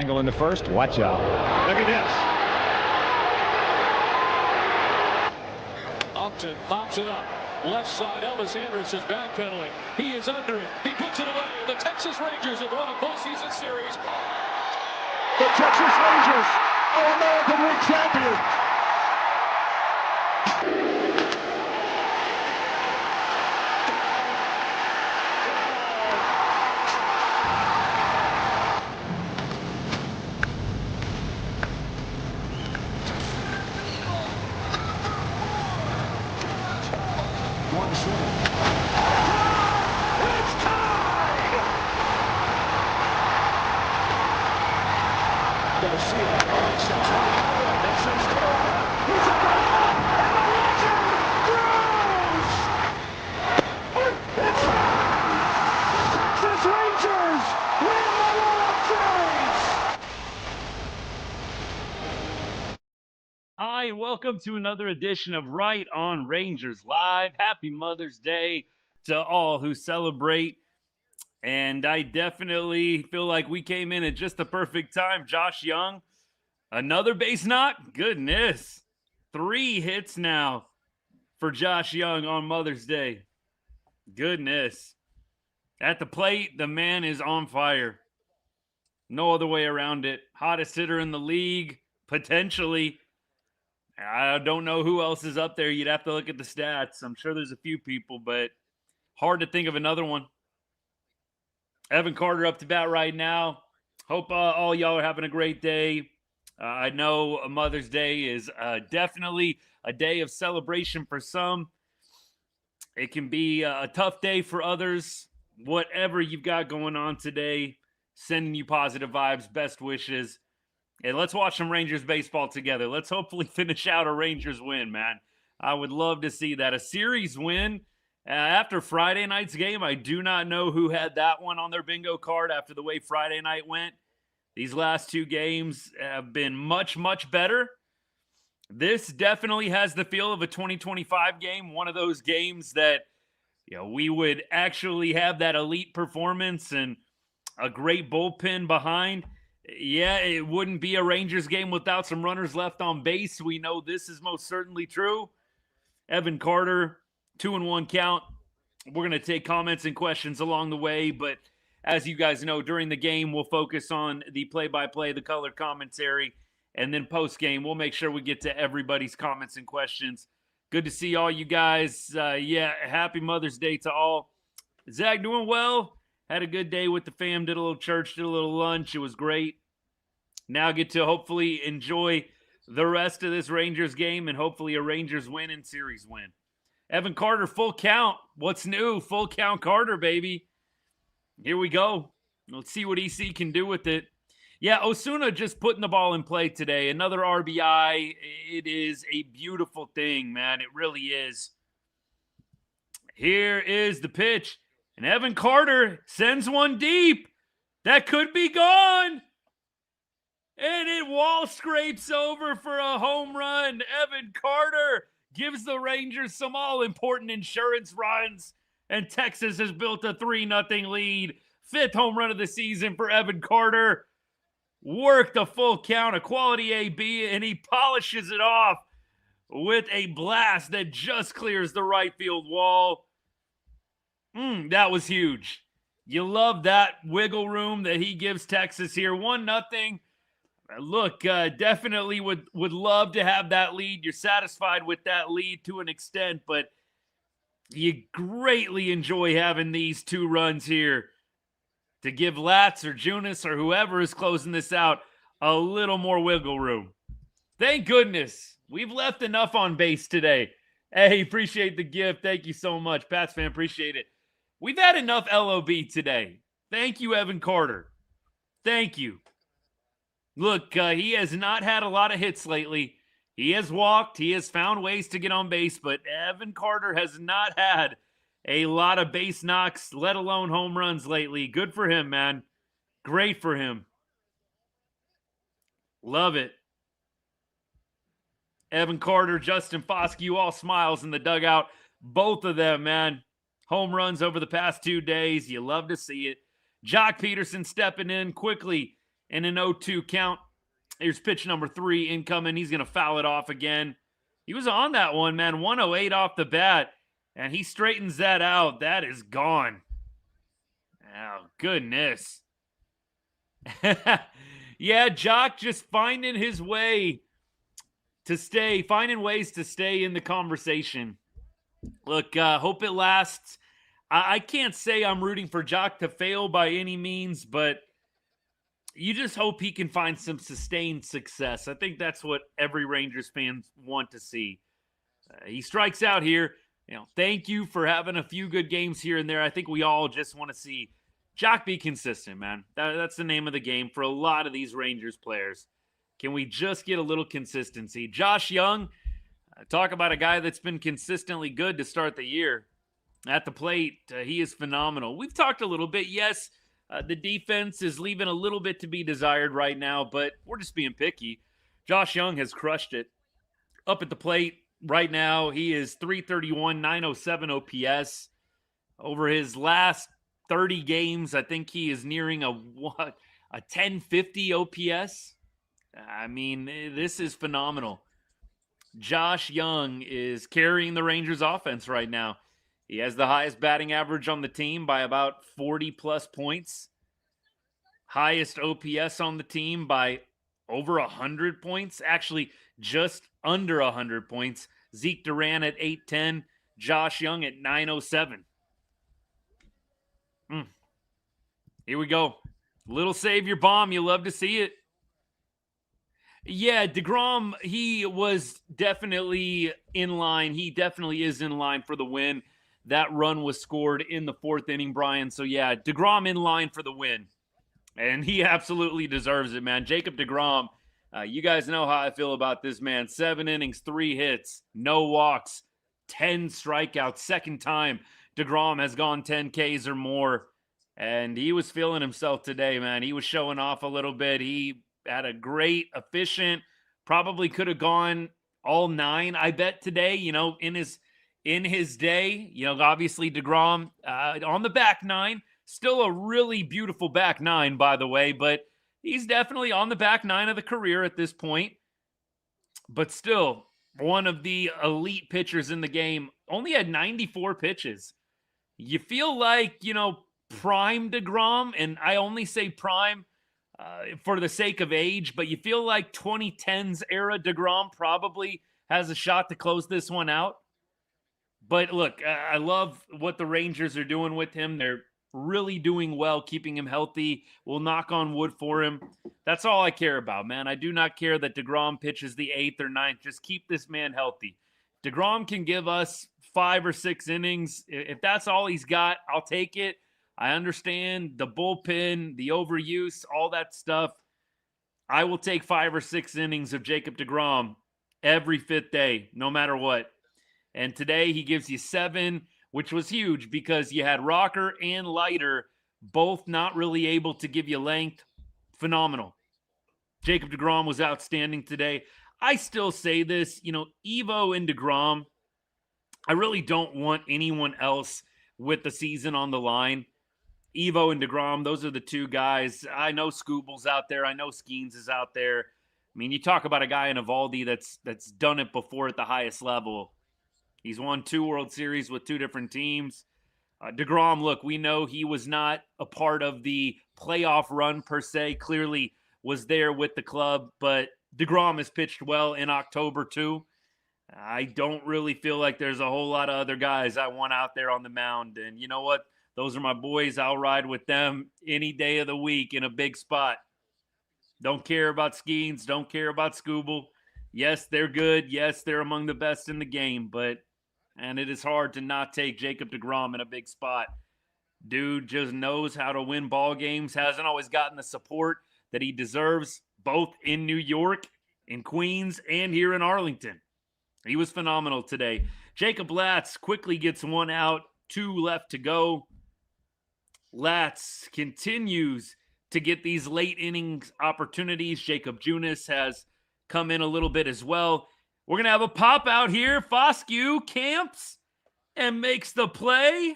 Angle in the first. Watch out. Look at this. Upton pops it up. Left side, Elvis Andrus is backpedaling. He is under it. He puts it away. The Texas Rangers have won a postseason series. The Texas Rangers are American League champions. One swing. It's tied! Garcia sends one out, then sends Corona. He's up the hill, and the legend grows! It's the Texas Rangers win the World Series! Hi, welcome to another edition of Right on Rangers Live. Happy Mother's Day to all who celebrate. And I definitely feel like we came in at just the perfect time. Josh Jung, another base knock? Goodness. 3 hits now for Josh Jung on Mother's Day. Goodness. At the plate, the man is on fire. No other way around it. Hottest hitter in the league, potentially. I don't know who else is up there. You'd have to look at the stats. I'm sure there's a few people, but hard to think of another one. Evan Carter up to bat right now. Hope all y'all are having a great day. I know Mother's Day is definitely a day of celebration for some. It can be a tough day for others. Whatever you've got going on today, sending you positive vibes, best wishes. And let's watch some Rangers baseball together. Let's hopefully finish out a Rangers win, man. I would love to see that. A series win after Friday night's game. I do not know who had that one on their bingo card after the way Friday night went. These last 2 games have been much, much better. This definitely has the feel of a 2025 game. One of those games that, we would actually have that elite performance and a great bullpen behind. Yeah, it wouldn't be a Rangers game without some runners left on base. We know this is most certainly true. Evan Carter, 2-1 count. We're going to take comments and questions along the way, but as you guys know, during the game, we'll focus on the play-by-play, the color commentary, and then post-game, we'll make sure we get to everybody's comments and questions. Good to see all you guys. Happy Mother's Day to all. Zach, doing well? Had a good day with the fam, did a little church, did a little lunch. It was great. Now get to hopefully enjoy the rest of this Rangers game and hopefully a Rangers win and series win. Evan Carter, full count. What's new? Full count Carter, baby. Here we go. Let's see what EC can do with it. Yeah, Osuna just putting the ball in play today. Another RBI. It is a beautiful thing, man. It really is. Here is the pitch. And Evan Carter sends one deep. That could be gone. And it wall scrapes over for a home run. Evan Carter gives the Rangers some all-important insurance runs. And Texas has built a 3-0 lead. 5th home run of the season for Evan Carter. Worked a full count, a quality AB, and he polishes it off with a blast that just clears the right field wall. That was huge. You love that wiggle room that he gives Texas here. 1-0. Look, definitely would love to have that lead. You're satisfied with that lead to an extent, but you greatly enjoy having these 2 runs here to give Latz or Junis or whoever is closing this out a little more wiggle room. Thank goodness. We've left enough on base today. Hey, appreciate the gift. Thank you so much. Pats fan, appreciate it. We've had enough LOB today. Thank you, Evan Carter. Thank you. Look, he has not had a lot of hits lately. He has walked. He has found ways to get on base, but Evan Carter has not had a lot of base knocks, let alone home runs lately. Good for him, man. Great for him. Love it. Evan Carter, Justin Foscue, all smiles in the dugout. Both of them, man. Home runs over the past 2 days. You love to see it. Joc Pederson stepping in quickly. and an 0-2 count. Here's pitch number 3 incoming. He's going to foul it off again. He was on that one, man. 108 off the bat, and he straightens that out. That is gone. Oh, goodness. Yeah, Joc just finding his way to stay, finding ways to stay in the conversation. Look, hope it lasts. I can't say I'm rooting for Joc to fail by any means, but you just hope he can find some sustained success. I think that's what every Rangers fan want to see. He strikes out here. Thank you for having a few good games here and there. I think we all just want to see Joc be consistent, man. That's the name of the game for a lot of these Rangers players. Can we just get a little consistency? Josh Jung, talk about a guy that's been consistently good to start the year. At the plate, he is phenomenal. We've talked a little bit. Yes, the defense is leaving a little bit to be desired right now, but we're just being picky. Josh Jung has crushed it. Up at the plate right now, he is .331, .907 OPS. Over his last 30 games, I think he is nearing a 1050 OPS. I mean, this is phenomenal. Josh Jung is carrying the Rangers offense right now. He has the highest batting average on the team by about 40-plus points. Highest OPS on the team by over 100 points. Actually, just under 100 points. Zeke Duran at 810. Josh Jung at 907. Here we go. Little savior bomb. You love to see it. Yeah, deGrom, he was definitely in line. He definitely is in line for the win. That run was scored in the 4th inning, Brian. So, yeah, deGrom in line for the win. And he absolutely deserves it, man. Jacob deGrom, you guys know how I feel about this man. 7 innings, 3 hits, no walks, 10 strikeouts. Second time deGrom has gone 10 Ks or more. And he was feeling himself today, man. He was showing off a little bit. He had a great, efficient, probably could have gone all 9, I bet, today, in his day. Obviously deGrom on the back 9. Still a really beautiful back 9, by the way, but he's definitely on the back 9 of the career at this point. But still, one of the elite pitchers in the game. Only had 94 pitches. You feel like, prime deGrom, and I only say prime for the sake of age, but you feel like 2010s era deGrom probably has a shot to close this one out. But look, I love what the Rangers are doing with him. They're really doing well, keeping him healthy. We'll knock on wood for him. That's all I care about, man. I do not care that deGrom pitches the 8th or 9th. Just keep this man healthy. deGrom can give us 5 or 6 innings. If that's all he's got, I'll take it. I understand the bullpen, the overuse, all that stuff. I will take 5 or 6 innings of Jacob deGrom every 5th day, no matter what. And today he gives you 7, which was huge because you had Rocker and Leiter both not really able to give you length. Phenomenal. Jacob deGrom was outstanding today. I still say this, Evo and deGrom, I really don't want anyone else with the season on the line. Evo and deGrom, those are the 2 guys. I know Scooble's out there. I know Skeens is out there. I mean, you talk about a guy in Evaldi that's done it before at the highest level. He's won 2 World Series with 2 different teams. deGrom, look, we know he was not a part of the playoff run per se. Clearly was there with the club, but deGrom has pitched well in October too. I don't really feel like there's a whole lot of other guys I want out there on the mound. And you know what? Those are my boys. I'll ride with them any day of the week in a big spot. Don't care about Skeens. Don't care about Scooble. Yes, they're good. Yes, they're among the best in the game. And it is hard to not take Jacob deGrom in a big spot. Dude just knows how to win ball games. Hasn't always gotten the support that he deserves, both in New York, in Queens, and here in Arlington. He was phenomenal today. Jacob Latz quickly gets 1 out, 2 left to go. Latz continues to get these late innings opportunities. Jacob Junis has come in a little bit as well. We're going to have a pop out here. Foscue camps and makes the play.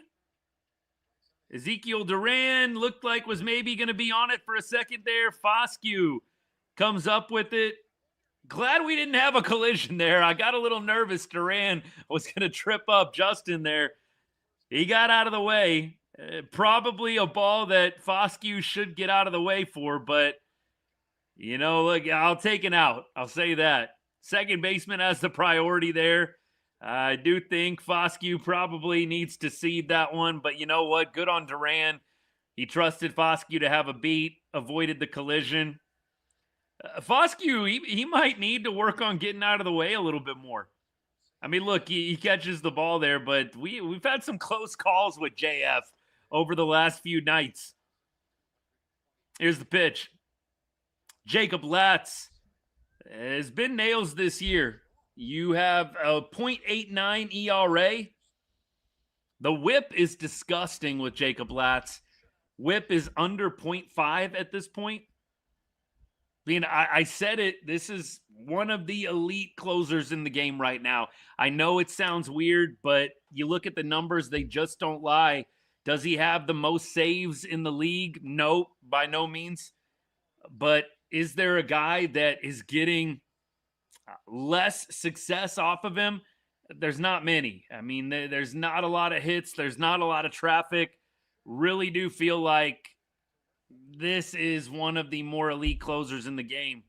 Ezekiel Duran looked like was maybe going to be on it for a second there. Foscue comes up with it. Glad we didn't have a collision there. I got a little nervous. Duran was going to trip up Justin there. He got out of the way. Probably a ball that Foscue should get out of the way for, but, look, I'll take an out. I'll say that. Second baseman has the priority there. I do think Foscue probably needs to cede that one, but you know what? Good on Duran. He trusted Foscue to have a beat, avoided the collision. Foscue, he might need to work on getting out of the way a little bit more. I mean, look, he catches the ball there, but we've had some close calls with JF over the last few nights. Here's the pitch. Jacob Latz has been nails this year. You have a .89 ERA. The whip is disgusting with Jacob Latz. Whip is under .5 at this point. I mean, I said it. This is one of the elite closers in the game right now. I know it sounds weird, but you look at the numbers, they just don't lie. Does he have the most saves in the league? No, by no means. But is there a guy that is getting less success off of him? There's not many. I mean, there's not a lot of hits. There's not a lot of traffic. Really do feel like this is one of the more elite closers in the game.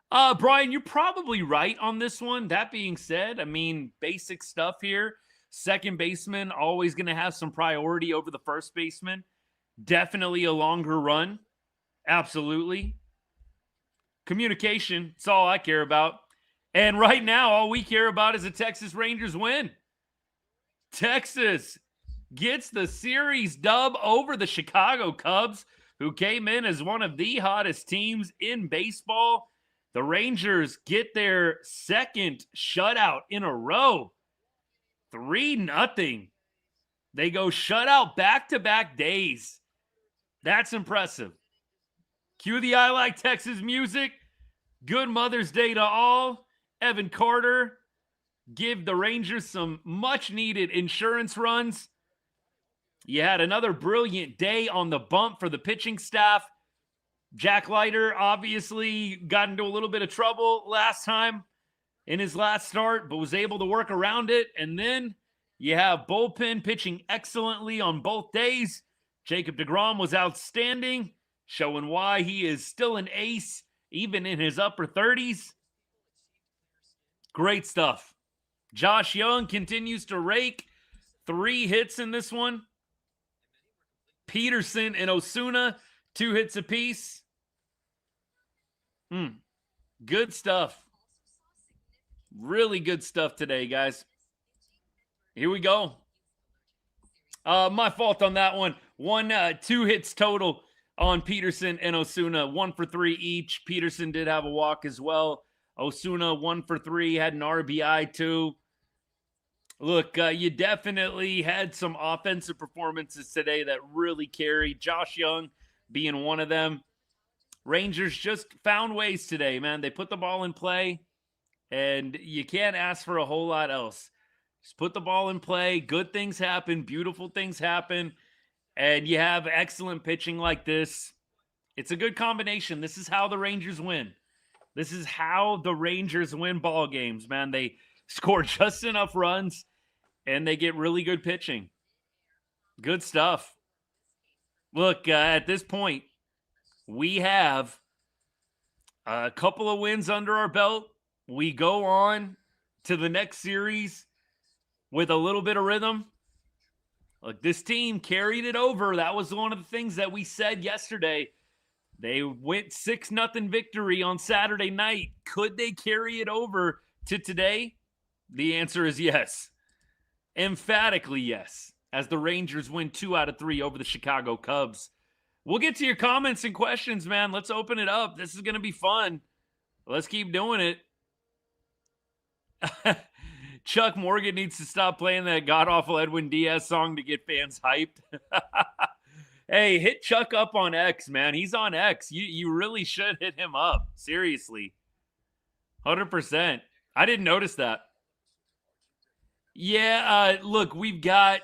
Brian, you're probably right on this one. That being said, I mean, basic stuff here. Second baseman always going to have some priority over the first baseman. Definitely a longer run. Absolutely. Communication, it's all I care about. And right now, all we care about is a Texas Rangers win. Texas gets the series dub over the Chicago Cubs, who came in as one of the hottest teams in baseball. The Rangers get their second shutout in a row. 3-0. They go shutout back-to-back days. That's impressive. Cue the I Like Texas music. Good Mother's Day to all. Evan Carter, give the Rangers some much-needed insurance runs. You had another brilliant day on the bump for the pitching staff. Jack Leiter obviously got into a little bit of trouble last time in his last start, but was able to work around it. And then you have bullpen pitching excellently on both days. Jacob deGrom was outstanding, showing why he is still an ace, even in his upper 30s. Great stuff. Josh Jung continues to rake. 3 hits in this one. Pederson and Osuna, 2 hits apiece. Good stuff. Really good stuff today, guys. Here we go. My fault on that one. 2 hits total on Pederson and Osuna. 1 for 3 each. Pederson did have a walk as well. Osuna, 1 for 3, had an RBI too. Look, you definitely had some offensive performances today that really carried. Josh Jung being one of them. Rangers just found ways today, man. They put the ball in play, and you can't ask for a whole lot else. Just put the ball in play. Good things happen. Beautiful things happen. And you have excellent pitching like this. It's a good combination. This is how the Rangers win. This is how the Rangers win ball games, man. They score just enough runs, and they get really good pitching. Good stuff. Look, at this point, we have a couple of wins under our belt. We go on to the next series with a little bit of rhythm. Look, this team carried it over. That was one of the things that we said yesterday. They went 6-0 victory on Saturday night. Could they carry it over to today? The answer is yes. Emphatically yes, as the Rangers win 2 out of 3 over the Chicago Cubs. We'll get to your comments and questions, man. Let's open it up. This is going to be fun. Let's keep doing it. Chuck Morgan needs to stop playing that god-awful Edwin Diaz song to get fans hyped. Hey, hit Chuck up on X, man. He's on X. You really should hit him up. Seriously. 100%. I didn't notice that. Yeah, look, we've got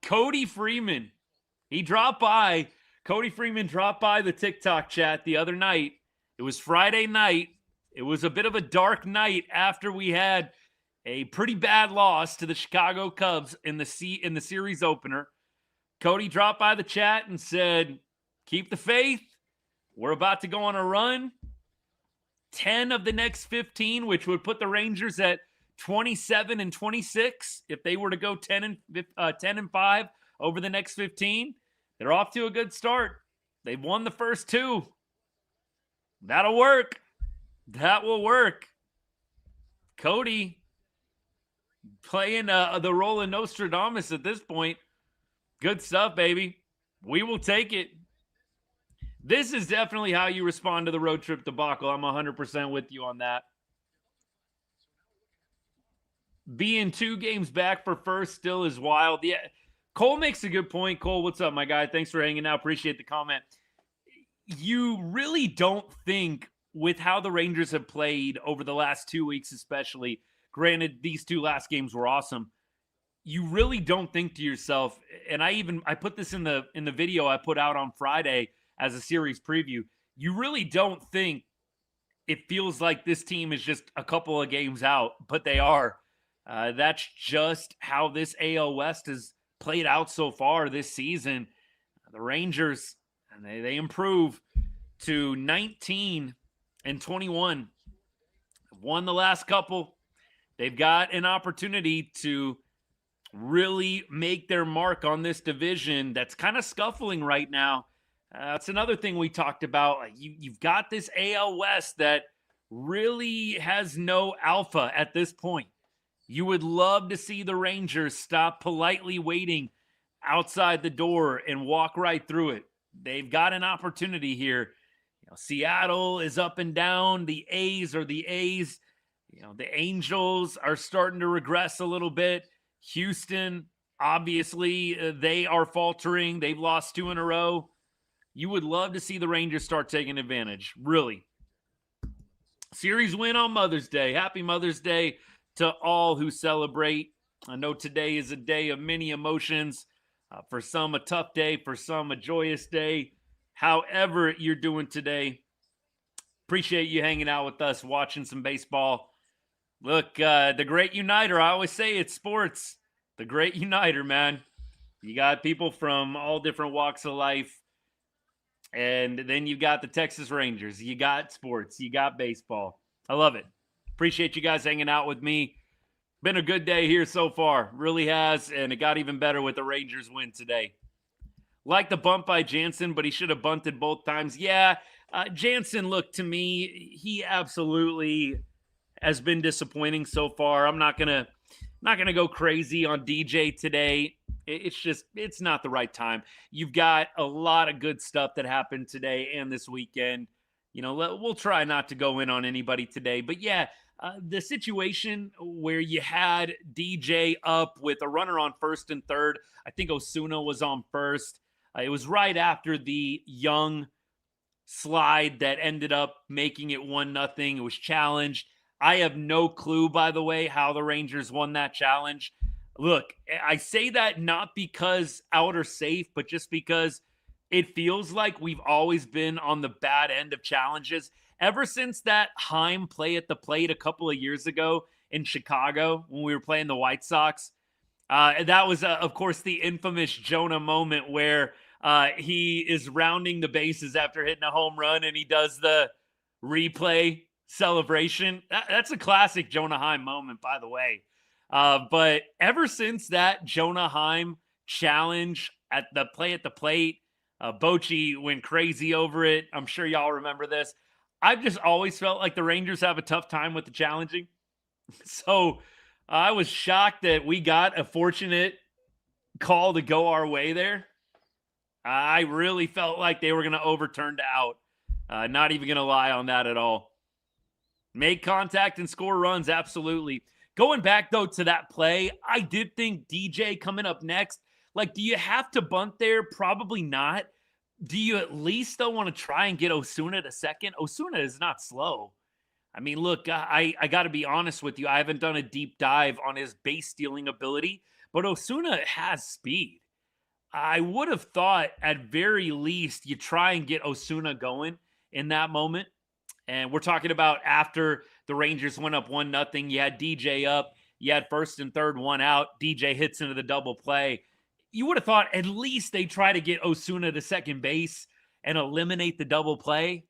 Cody Freeman. He dropped by. Cody Freeman dropped by the TikTok chat the other night. It was Friday night. It was a bit of a dark night after we had a pretty bad loss to the Chicago Cubs in the series opener. Cody dropped by the chat and said, keep the faith. We're about to go on a run. 10 of the next 15, which would put the Rangers at 27 and 26 if they were to go 10 and 5 over the next 15. They're off to a good start. They've won the first 2. That'll work. That will work. Cody playing the role of Nostradamus at this point. Good stuff, baby. We will take it. This is definitely how you respond to the road trip debacle. I'm 100% with you on that. Being 2 games back for first still is wild. Yeah, Cole makes a good point. Cole, what's up, my guy? Thanks for hanging out. Appreciate the comment. You really don't think, with how the Rangers have played over the last 2 weeks especially, granted these 2 last games were awesome, you really don't think to yourself, and I put this in the video I put out on Friday as a series preview, you really don't think it feels like this team is just a couple of games out, but they are. That's just how this AL West has played out so far this season. The Rangers, and they improve to 19 and 21. Won the last couple. They've got an opportunity to really make their mark on this division that's kind of scuffling right now. That's another thing we talked about. You've got this AL West that really has no alpha at this point. You would love to see the Rangers stop politely waiting outside the door and walk right through it. They've got an opportunity here. Seattle is up and down. The A's are the A's. The Angels are starting to regress a little bit. Houston, obviously, they are faltering. They've lost 2 in a row. You would love to see the Rangers start taking advantage, really. Series win on Mother's Day. Happy Mother's Day to all who celebrate. I know today is a day of many emotions. For some, a tough day. For some, a joyous day. However you're doing today, appreciate you hanging out with us, watching some baseball. Look, the great uniter. I always say it's sports. The great uniter, man. You got people from all different walks of life. And then you got the Texas Rangers. You got sports. You got baseball. I love it. Appreciate you guys hanging out with me. Been a good day here so far. Really has. And it got even better with the Rangers win today. Like the bunt by Jansen, but he should have bunted both times. Yeah, Jansen, look, to me, he absolutely has been disappointing so far. I'm not gonna go crazy on DJ today. It's not the right time. You've got a lot of good stuff that happened today and this weekend. We'll try not to go in on anybody today. But yeah, the situation where you had DJ up with a runner on first and third. I think Osuna was on first. It was right after the Jung slide that ended up making it 1-0. It was challenged. I have no clue, by the way, how the Rangers won that challenge. Look, I say that not because out or safe, but just because it feels like we've always been on the bad end of challenges. Ever since that Heim play at the plate a couple of years ago in Chicago when we were playing the White Sox, that was, of course, the infamous Jonah moment where he is rounding the bases after hitting a home run and he does the replay celebration. That's a classic Jonah Heim moment, by the way. But ever since that Jonah Heim challenge at the plate, Bochy went crazy over it. I'm sure y'all remember this. I've just always felt like the Rangers have a tough time with the challenging. So I was shocked that we got a fortunate call to go our way there. I really felt like they were going to overturn to out. Not even going to lie on that at all. Make contact and score runs, absolutely. Going back, though, to that play, I did think DJ coming up next. Like, do you have to bunt there? Probably not. Do you at least, though, want to try and get Osuna to second? Osuna is not slow. I mean, look, I got to be honest with you. I haven't done a deep dive on his base stealing ability, but Osuna has speed. I would have thought at very least you try and get Osuna going in that moment. And we're talking about after the Rangers went up 1-0. You had DJ up. You had first and third, one out. DJ hits into the double play. You would have thought at least they try to get Osuna to second base and eliminate the double play.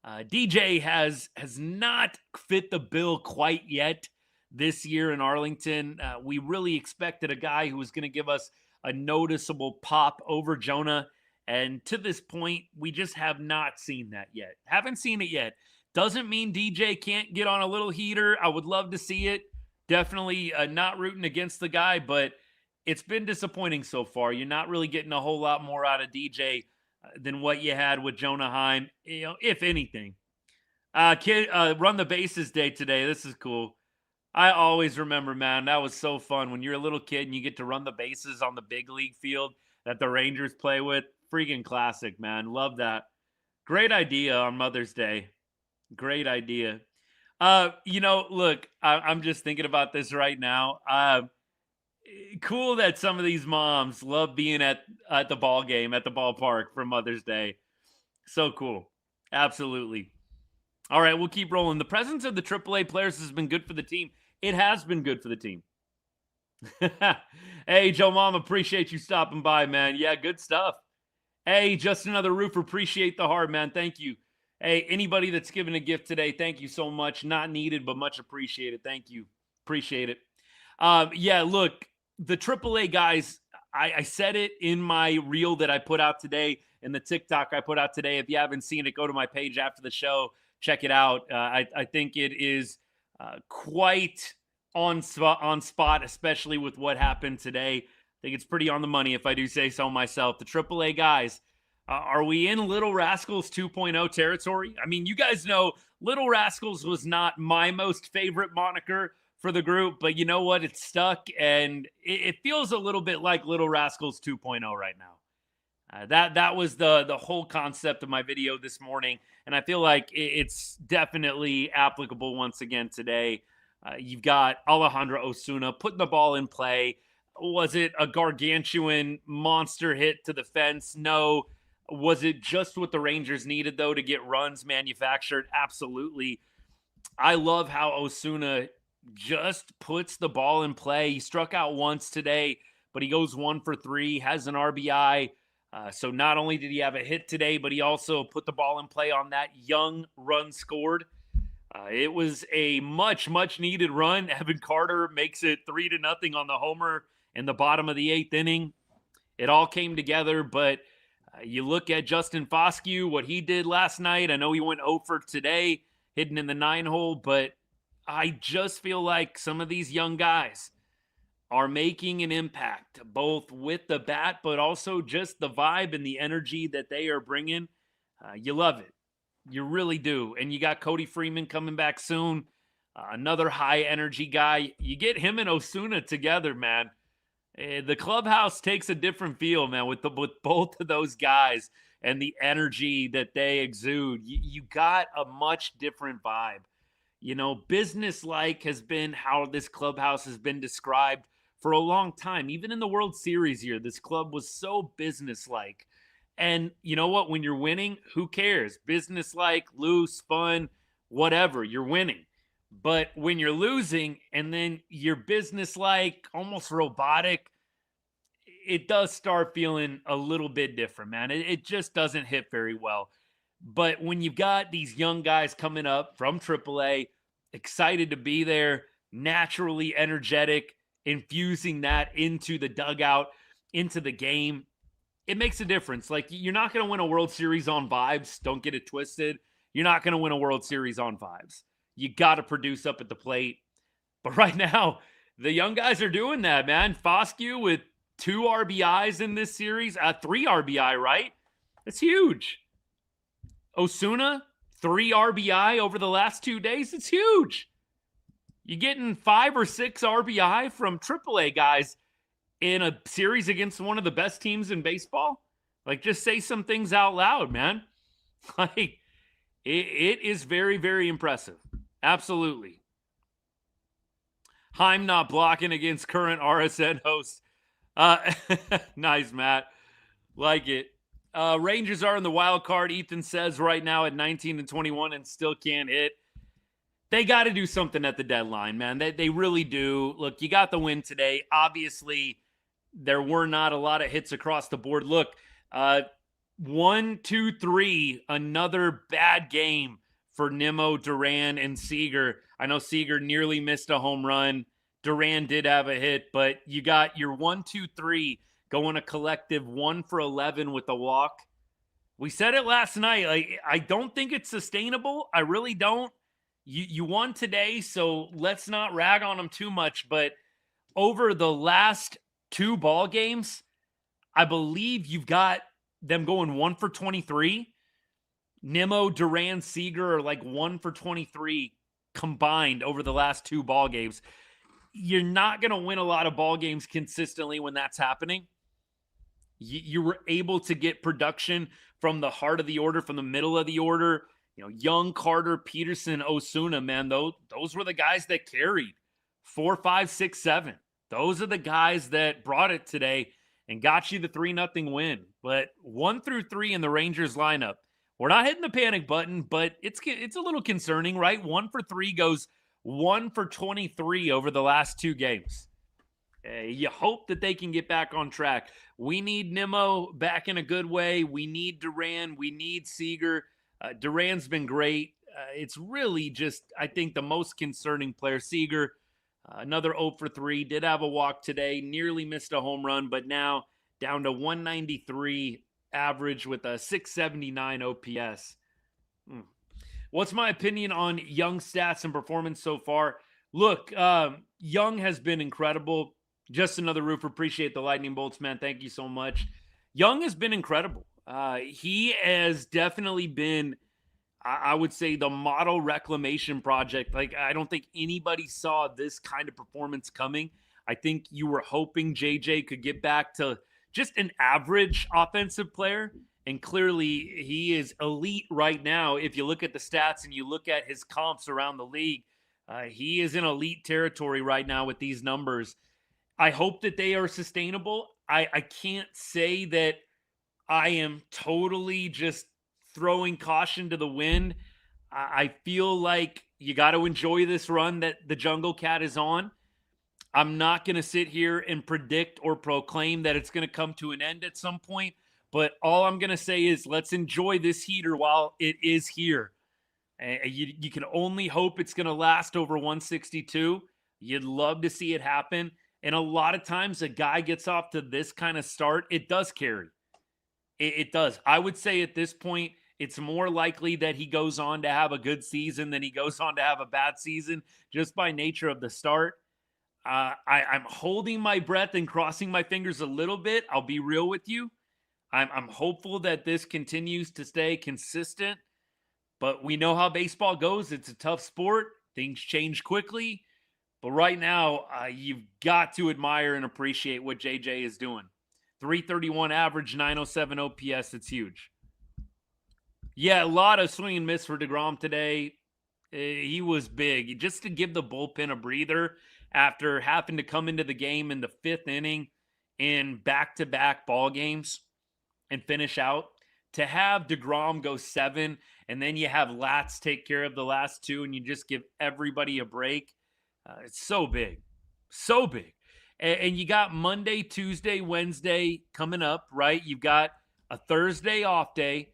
DJ has not fit the bill quite yet this year in Arlington. We really expected a guy who was going to give us a noticeable pop over Jonah. And to this point, we just have not seen that yet. Haven't seen it yet. Doesn't mean DJ can't get on a little heater. I would love to see it. Definitely not rooting against the guy, but it's been disappointing so far. You're not really getting a whole lot more out of DJ than what you had with Jonah Heim, if anything. Run the bases day today. This is cool. I always remember, man, that was so fun when you're a little kid and you get to run the bases on the big league field that the Rangers play with. Freaking classic, man. Love that. Great idea on Mother's Day. Great idea. Look, I'm just thinking about this right now. Cool that some of these moms love being at the ball game, at the ballpark for Mother's Day. So cool. Absolutely. All right, we'll keep rolling. The presence of the AAA players has been good for the team. It has been good for the team. Hey, Joe Mom, appreciate you stopping by, man. Yeah, good stuff. Hey, just another roofer. Appreciate the heart, man. Thank you. Hey, anybody that's given a gift today, thank you so much. Not needed, but much appreciated. Thank you. Appreciate it. Yeah, look, the AAA guys, I said it in my reel that I put out today, in the TikTok I put out today. If you haven't seen it, go to my page after the show. Check it out. I think it is quite on spot, especially with what happened today. I think it's pretty on the money, if I do say so myself. The AAA guys, are we in Little Rascals 2.0 territory? I mean, you guys know Little Rascals was not my most favorite moniker for the group, but you know what? It's stuck, and it feels a little bit like Little Rascals 2.0 right now. That was the whole concept of my video this morning, and I feel like it's definitely applicable once again today. You've got Alejandro Osuna putting the ball in play. Was it a gargantuan monster hit to the fence? No. Was it just what the Rangers needed, though, to get runs manufactured? Absolutely. I love how Osuna just puts the ball in play. He struck out once today, but he goes 1 for 3, has an RBI. So not only did he have a hit today, but he also put the ball in play on that Jung run scored. It was a much, much needed run. Evan Carter makes it 3-0 on the homer in the bottom of the 8th inning. It all came together, but you look at Justin Foscue, what he did last night. I know he went 0 for today, hitting in the 9-hole, but I just feel like some of these young guys are making an impact, both with the bat, but also just the vibe and the energy that they are bringing. You love it. You really do. And you got Cody Freeman coming back soon, another high-energy guy. You get him and Osuna together, man. The clubhouse takes a different feel, man, with both of those guys and the energy that they exude. You got a much different vibe. You know, business-like has been how this clubhouse has been described for a long time. Even in the World Series year, this club was so business-like. And you know what? When you're winning, who cares? Business-like, loose, fun, whatever. You're winning. But when you're losing and then you're business-like, almost robotic, it does start feeling a little bit different, man. It just doesn't hit very well. But when you've got these young guys coming up from AAA, excited to be there, naturally energetic, infusing that into the dugout, into the game, it makes a difference. Like, you're not going to win a World Series on vibes. Don't get it twisted. You're not going to win a World Series on vibes. You got to produce up at the plate. But right now, the young guys are doing that, man. Foscue with 2 RBIs in this series. 3 RBI, right? That's huge. Osuna, 3 RBI over the last 2 days. It's huge. You're getting 5 or 6 RBI from AAA guys in a series against one of the best teams in baseball. Like, just say some things out loud, man. Like, it is very, very impressive. Absolutely. Heim not blocking against current RSN host Nice, Matt. Like it. Rangers are in the wild card. Ethan says right now at 19-21 and still can't hit. They got to do something at the deadline, man. They really do. Look, you got the win today. Obviously, there were not a lot of hits across the board. Look, 1, 2, 3, another bad game for Nimmo, Duran, and Seager. I know Seager nearly missed a home run. Duran did have a hit, but you got your 1, 2, 3 going a collective 1 for 11 with a walk. We said it last night. Like, I don't think it's sustainable. I really don't. You won today, so let's not rag on them too much. But over the last 2 ball games, I believe you've got them going 1 for 23. Nimmo, Duran, Seager are like 1 for 23 combined over the last 2 ball games. You're not going to win a lot of ball games consistently when that's happening. You were able to get production from the heart of the order, from the middle of the order. You know, Jung, Carter, Pederson, Osuna, man, those were the guys that carried 4, 5, 6, 7. Those are the guys that brought it today and got you the 3-0 win. But 1 through 3 in the Rangers lineup, we're not hitting the panic button, but it's a little concerning, right? 1 for 3 goes 1 for 23 over the last 2 games. You hope that they can get back on track. We need Nimmo back in a good way. We need Duran. We need Seager. Duran's been great. It's really just, I think, the most concerning player. Seager, another 0 for 3, did have a walk today, nearly missed a home run, but now down to 193 average with a 679 OPS. What's my opinion on Jung's stats and performance so far? Look, Jung has been incredible. Just another roofer. Appreciate the lightning bolts, man. Thank you so much. Jung has been incredible. He has definitely been, I would say, the model reclamation project. Like, I don't think anybody saw this kind of performance coming. I think you were hoping JJ could get back to just an average offensive player. And clearly, he is elite right now. If you look at the stats and you look at his comps around the league, he is in elite territory right now with these numbers. I hope that they are sustainable. I can't say that I am totally just throwing caution to the wind. I feel like you got to enjoy this run that the Jungle Cat is on. I'm not going to sit here and predict or proclaim that it's going to come to an end at some point. But all I'm going to say is let's enjoy this heater while it is here. You can only hope it's going to last over 162. You'd love to see it happen. And a lot of times a guy gets off to this kind of start, it does carry. It does. I would say at this point, it's more likely that he goes on to have a good season than he goes on to have a bad season just by nature of the start. I'm holding my breath and crossing my fingers a little bit. I'll be real with you. I'm hopeful that this continues to stay consistent, but we know how baseball goes. It's a tough sport. Things change quickly. But right now, you've got to admire and appreciate what JJ is doing. 331 average, 907 OPS. It's huge. Yeah, a lot of swing and miss for deGrom today. He was big. Just to give the bullpen a breather after having to come into the game in the 5th inning in back-to-back ball games and finish out. To have deGrom go 7, and then you have Latz take care of the last 2, and you just give everybody a break. It's so big. So big. And you got Monday, Tuesday, Wednesday coming up, right? You've got a Thursday off day.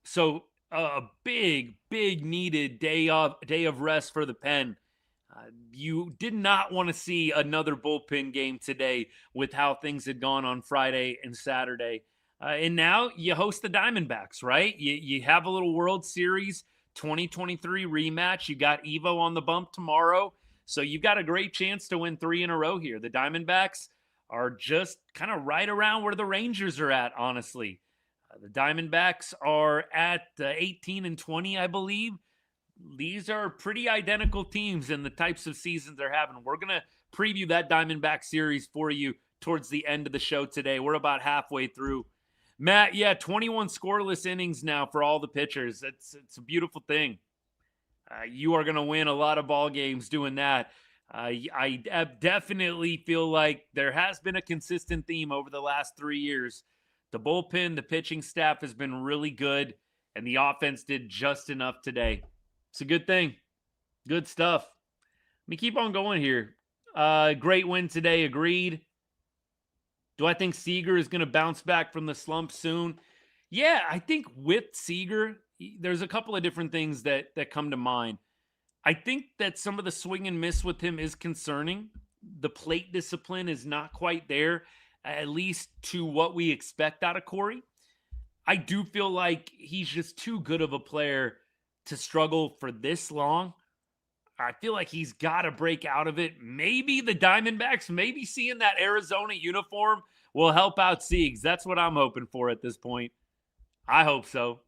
So a big, big needed day of rest for the pen. You did not want to see another bullpen game today with how things had gone on Friday and Saturday. And now you host the Diamondbacks, right? You have a little World Series 2023 rematch. You got Evo on the bump tomorrow. So you've got a great chance to win 3 in a row here. The Diamondbacks are just kind of right around where the Rangers are at, honestly. The Diamondbacks are at 18-20, I believe. These are pretty identical teams in the types of seasons they're having. We're going to preview that Diamondback series for you towards the end of the show today. We're about halfway through. Matt, yeah, 21 scoreless innings now for all the pitchers. It's a beautiful thing. You are going to win a lot of ball games doing that. I definitely feel like there has been a consistent theme over the last 3 years. The bullpen, the pitching staff has been really good, and the offense did just enough today. It's a good thing. Good stuff. Let me keep on going here. Great win today, agreed. Do I think Seager is going to bounce back from the slump soon? Yeah, I think with Seager, there's a couple of different things that come to mind. I think that some of the swing and miss with him is concerning. The plate discipline is not quite there, at least to what we expect out of Corey. I do feel like he's just too good of a player to struggle for this long. I feel like he's got to break out of it. Maybe the Diamondbacks, maybe seeing that Arizona uniform will help out Siegs. That's what I'm hoping for at this point. I hope so.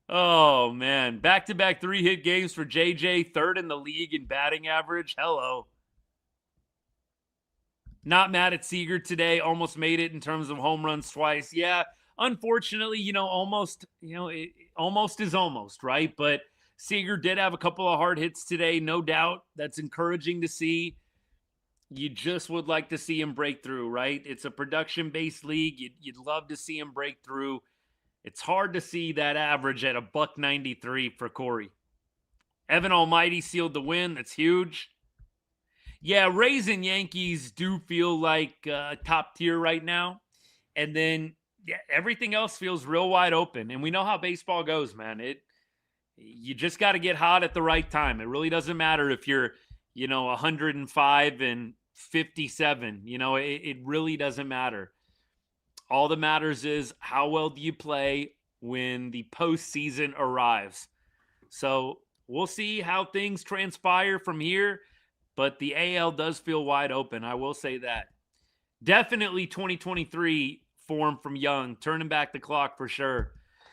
Oh, man. Back-to-back 3-hit games for JJ, third in the league in batting average. Hello. Not mad at Seager today. Almost made it in terms of home runs twice. Yeah, unfortunately, almost is almost, right? But Seager did have a couple of hard hits today, no doubt. That's encouraging to see. You just would like to see him break through, right? It's a production-based league. You'd love to see him break through. It's hard to see that average at $193 for Corey. Evan Almighty sealed the win. That's huge. Yeah, Rays and Yankees do feel like top tier right now. And then everything else feels real wide open. And we know how baseball goes, man. You just got to get hot at the right time. It really doesn't matter if you're, 105 and 57. It really doesn't matter. All that matters is how well do you play when the postseason arrives. So we'll see how things transpire from here, but the AL does feel wide open. I will say that. Definitely 2023 form from Jung, turning back the clock for sure.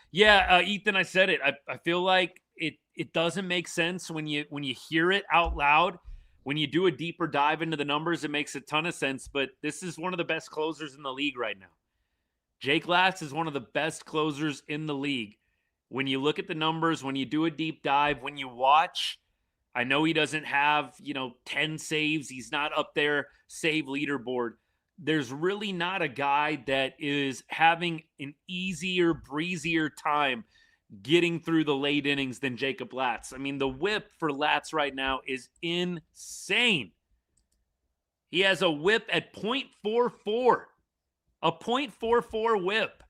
Yeah, Ethan, I said it. I feel like it doesn't make sense when you hear it out loud. When you do a deeper dive into the numbers, it makes a ton of sense, but this is one of the best closers in the league right now. Jake Latz is one of the best closers in the league. When you look at the numbers, when you do a deep dive, when you watch, I know he doesn't have, 10 saves. He's not up there save leaderboard. There's really not a guy that is having an easier, breezier time getting through the late innings than Jacob Latz. I mean, the whip for Latz right now is insane. He has a whip at .44. A .44 whip.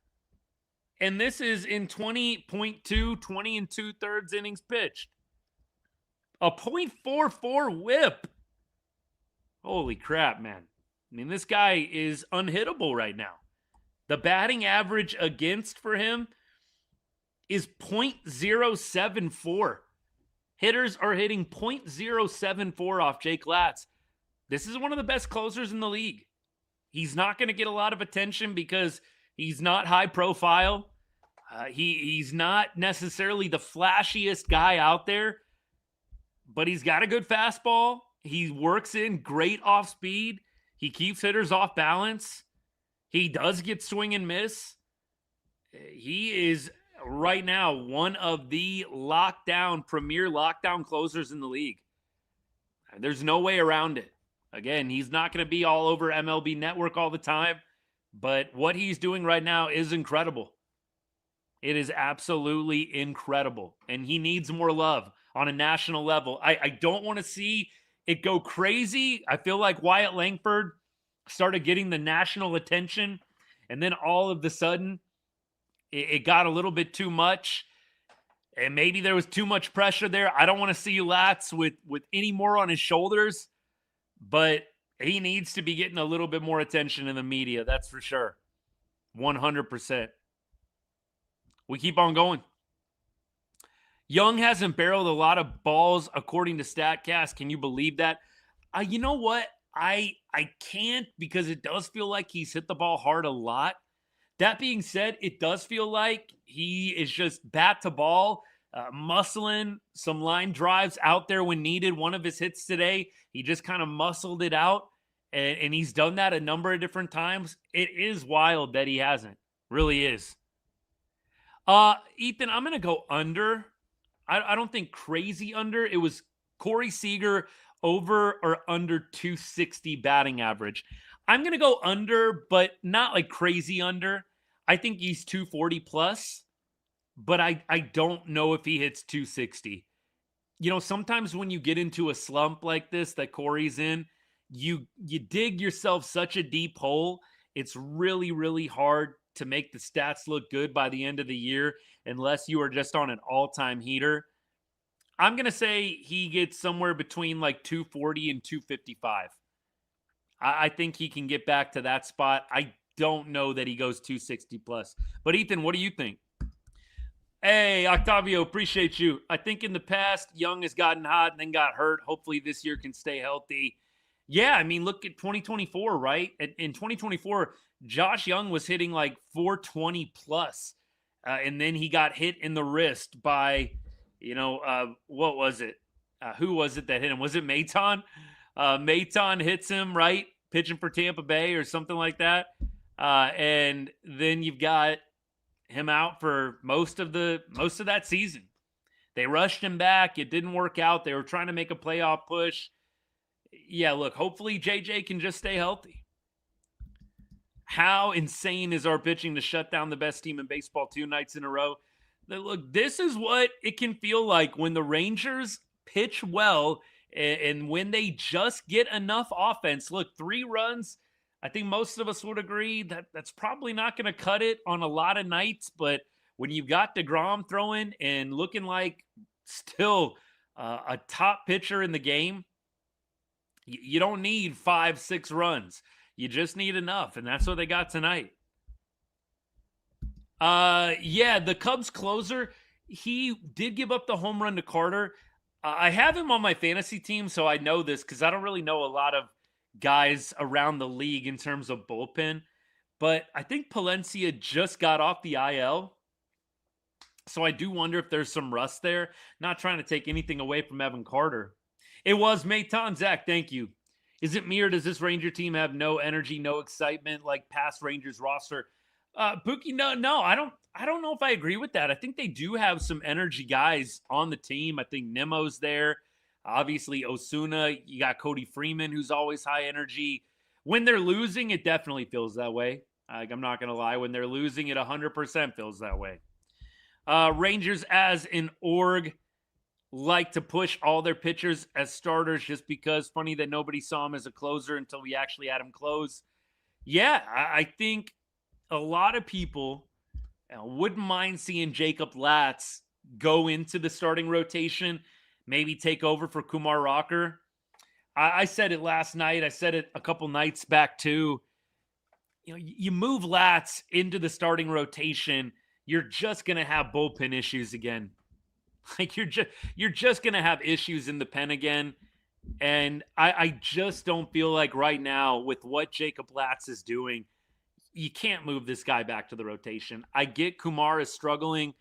And this is in 20.2, 20 and 2/3 innings pitched. A .44 whip. Holy crap, man. I mean, this guy is unhittable right now. The batting average against for him is .074. Hitters are hitting .074 off Jake Latz. This is one of the best closers in the league. He's not going to get a lot of attention because he's not high profile. He's not necessarily the flashiest guy out there, but he's got a good fastball. He works in great off speed. He keeps hitters off balance. He does get swing and miss. He is right now one of the premier lockdown closers in the league. There's no way around it. Again, he's not going to be all over MLB Network all the time, but what he's doing right now is incredible. It is absolutely incredible, and he needs more love on a national level. I don't want to see it go crazy. I feel like Wyatt Langford started getting the national attention, and then all of a sudden, it got a little bit too much, and maybe there was too much pressure there. I don't want to see Latz with any more on his shoulders, but he needs to be getting a little bit more attention in the media. That's for sure. 100%. We keep on going. Jung hasn't barreled a lot of balls according to StatCast. Can you believe that? You know what? I can't, because it does feel like he's hit the ball hard a lot. That being said, it does feel like he is just bat to ball, muscling some line drives out there when needed. One of his hits today, he just kind of muscled it out, and he's done that a number of different times. It is wild that he hasn't. Really is. Ethan, I'm going to go under. I don't think crazy under. It was Corey Seager over or under 260 batting average. I'm going to go under, but not like crazy under. I think he's 240 plus, but I don't know if he hits 260. Sometimes when you get into a slump like this that Corey's in, you dig yourself such a deep hole. It's really, really hard to make the stats look good by the end of the year unless you are just on an all-time heater. I'm going to say he gets somewhere between like 240 and 255. I think he can get back to that spot. I don't know that he goes 260 plus. But Ethan, what do you think? Hey, Octavio, appreciate you. I think in the past, Jung has gotten hot and then got hurt. Hopefully this year can stay healthy. Yeah, I mean, look at 2024, right? In 2024, Josh Jung was hitting like 420 plus. And then he got hit in the wrist by, what was it? Who was it that hit him? Was it Maton? Maton hits him, right? Pitching for Tampa Bay or something like that. And then you've got him out for most of that season. They rushed him back. It didn't work out. They were trying to make a playoff push. Yeah, look, hopefully JJ can just stay healthy. How insane is our pitching to shut down the best team in baseball 2 nights in a row? Look, this is what it can feel like when the Rangers pitch well and when they just get enough offense. Look, 3 runs, I think most of us would agree that that's probably not going to cut it on a lot of nights. But when you've got deGrom throwing and looking like still a top pitcher in the game, you don't need 5-6 runs. You just need enough, and that's what they got tonight. Yeah, the Cubs closer, he did give up the home run to Carter. I have him on my fantasy team, so I know this because I don't really know a lot of guys around the league in terms of bullpen. But I think Palencia just got off the IL. So I do wonder if there's some rust there. Not trying to take anything away from Evan Carter. It was Maton. Zach, thank you. Is it me or does this Ranger team have no energy, no excitement like past Rangers roster? Pookie, no, I don't know if I agree with that. I think they do have some energy guys on the team. I think Nemo's there. Obviously, Osuna. You got Cody Freeman, who's always high energy. When they're losing, it definitely feels that way. I'm not going to lie. When they're losing, it 100% feels that way. Rangers as an org like to push all their pitchers as starters just because funny that nobody saw him as a closer until we actually had him close. Yeah, I think a lot of people wouldn't mind seeing Jacob Latz go into the starting rotation, maybe take over for Kumar Rocker. I said it last night. I said it a couple nights back too. You move Latz into the starting rotation, you're just going to have bullpen issues again. Like you're just going to have issues in the pen again. And I just don't feel like right now with what Jacob Latz is doing, you can't move this guy back to the rotation. I get Kumar is struggling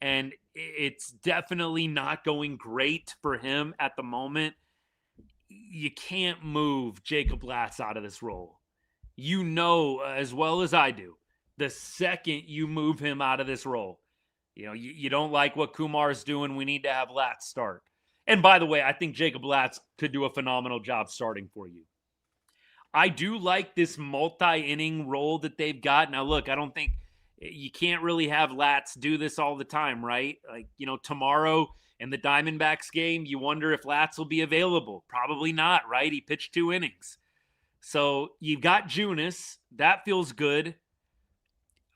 and it's definitely not going great for him at the moment. You can't move Jacob Latz out of this role. As well as I do, the second you move him out of this role, you don't like what Kumar's doing. We need to have Latz start. And by the way, I think Jacob Latz could do a phenomenal job starting for you. I do like this multi-inning role that they've got. Now, look, I don't think you can't really have Latz do this all the time, right? Like, tomorrow in the Diamondbacks game, you wonder if Latz will be available. Probably not, right? He pitched 2 innings. So you've got Junis. That feels good.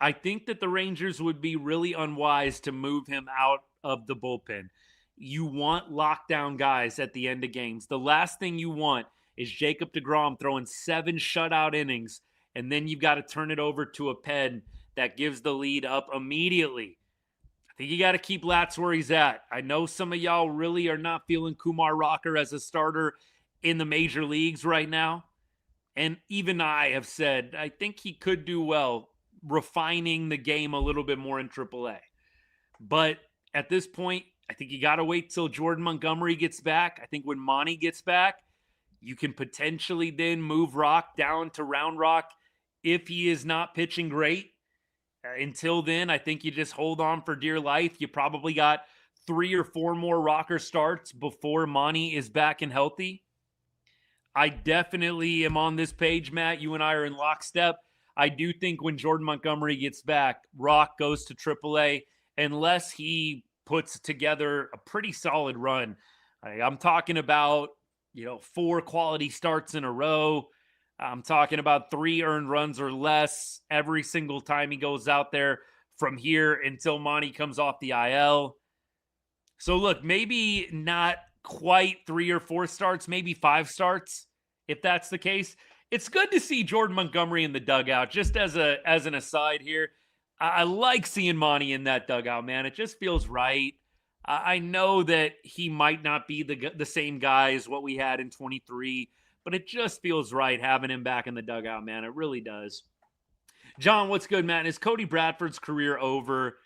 I think that the Rangers would be really unwise to move him out of the bullpen. You want lockdown guys at the end of games. The last thing you want is Jacob deGrom throwing 7 shutout innings, and then you've got to turn it over to a pen that gives the lead up immediately. I think you got to keep Latz where he's at. I know some of y'all really are not feeling Kumar Rocker as a starter in the major leagues right now. And even I have said, I think he could do well refining the game a little bit more in AAA. But at this point, I think you got to wait till Jordan Montgomery gets back. I think when Monty gets back, you can potentially then move Rock down to Round Rock if he is not pitching great. Until then, I think you just hold on for dear life. You probably got 3 or 4 more rocker starts before Monty is back and healthy. I definitely am on this page, Matt. You and I are in lockstep. I do think when Jordan Montgomery gets back, Rock goes to AAA unless he puts together a pretty solid run. I'm talking about, 4 quality starts in a row. I'm talking about 3 earned runs or less every single time he goes out there from here until Monty comes off the IL. So look, maybe not quite 3 or 4 starts, maybe 5 starts, if that's the case. It's good to see Jordan Montgomery in the dugout. Just as an aside here, I like seeing Monty in that dugout, man. It just feels right. I know that he might not be the same guy as what we had in 23, but it just feels right having him back in the dugout, man. It really does. John, what's good, man? Is Cody Bradford's career over?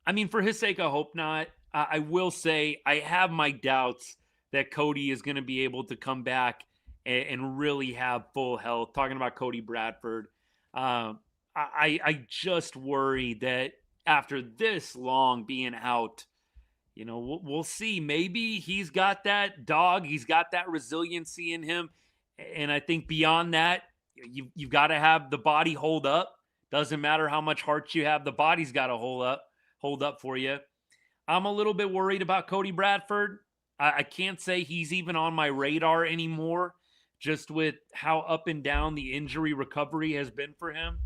I mean, for his sake, I hope not. I will say I have my doubts that Cody is going to be able to come back and really have full health. Talking about Cody Bradford, I just worry that after this long being out, we'll see. Maybe he's got that dog. He's got that resiliency in him. And I think beyond that, you've got to have the body hold up. Doesn't matter how much heart you have. The body's got to hold up for you. I'm a little bit worried about Cody Bradford. I can't say he's even on my radar anymore, just with how up and down the injury recovery has been for him.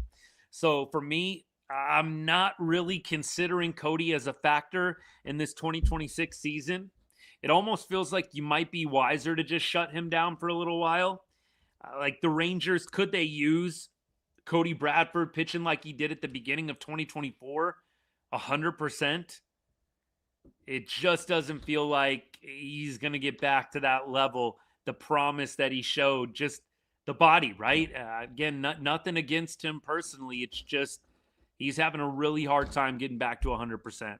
So for me, I'm not really considering Cody as a factor in this 2026 season. It almost feels like you might be wiser to just shut him down for a little while. Like the Rangers, could they use Cody Bradford pitching like he did at the beginning of 2024? 100%. It just doesn't feel like he's going to get back to that level, the promise that he showed, just the body, right? Again, nothing against him personally. It's just he's having a really hard time getting back to 100%.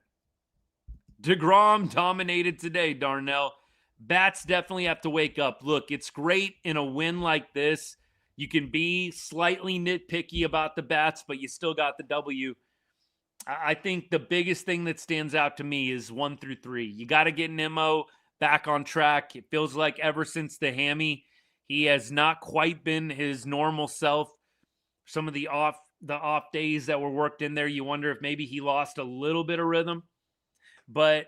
deGrom dominated today, Darnell. Bats definitely have to wake up. Look, it's great in a win like this. You can be slightly nitpicky about the bats, but you still got the W. I think the biggest thing that stands out to me is 1 through 3. You got to get Nimmo back on track. It feels like ever since the hammy, he has not quite been his normal self. Some of the off days that were worked in there, you wonder if maybe he lost a little bit of rhythm. But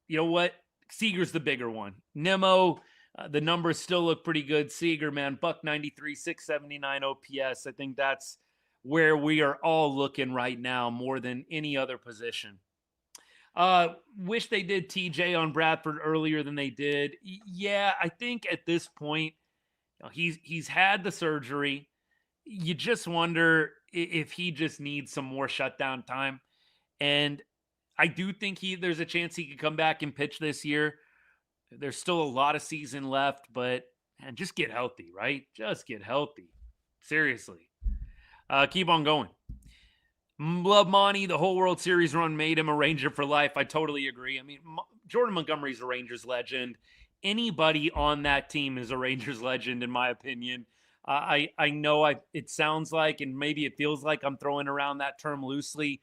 you know what? Seager's the bigger one. Nimmo, the numbers still look pretty good. Seager, man, .193, 679 OPS. I think that's where we are all looking right now more than any other position. Wish they did TJ on Bradford earlier than they did. Yeah, I think at this point, he's had the surgery. You just wonder if he just needs some more shutdown time. And I do think there's a chance he could come back and pitch this year. There's still a lot of season left, but man, just get healthy, right? Just get healthy. Seriously. Keep on going. Love Monty. The whole World Series run made him a Ranger for life. I totally agree. I mean, Jordan Montgomery's a Rangers legend. Anybody on that team is a Rangers legend, in my opinion. I know it sounds like, and maybe it feels like I'm throwing around that term loosely.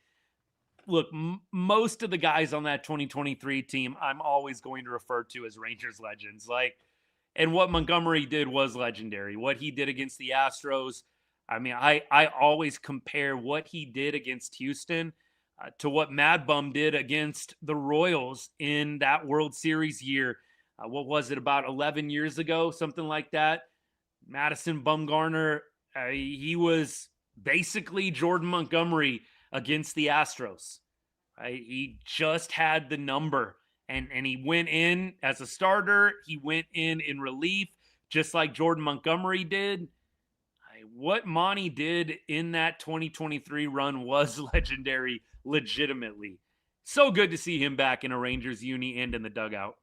Look, most of the guys on that 2023 team, I'm always going to refer to as Rangers legends. And what Montgomery did was legendary. What he did against the Astros, I mean, I always compare what he did against Houston to what Mad Bum did against the Royals in that World Series year. What was it, about 11 years ago? Something like that. Madison Bumgarner, he was basically Jordan Montgomery against the Astros. He just had the number, and he went in as a starter. He went in relief, just like Jordan Montgomery did. What Monty did in that 2023 run was legendary, legitimately. So good to see him back in a Rangers uni and in the dugout.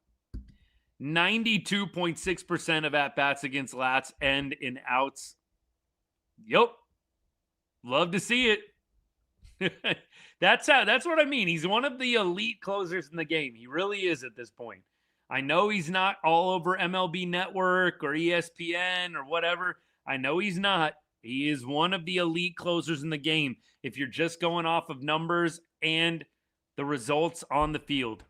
92.6% of at-bats against lats end in outs. Yup. Love to see it. That's what I mean. He's one of the elite closers in the game. He really is at this point. I know he's not all over MLB Network or ESPN or whatever. I know he's not. He is one of the elite closers in the game if you're just going off of numbers and the results on the field.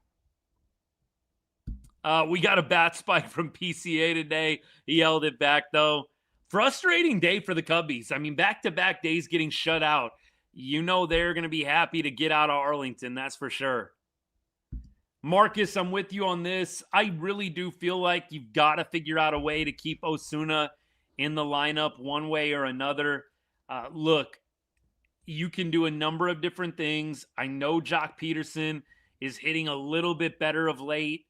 We got a bat spike from PCA today. He held it back, though. Frustrating day for the Cubbies. I mean, back-to-back days getting shut out. You know they're going to be happy to get out of Arlington, that's for sure. Marcus, I'm with you on this. I really do feel like you've got to figure out a way to keep Osuna in the lineup one way or another. Look, you can do a number of different things. I know Joc Pederson is hitting a little bit better of late.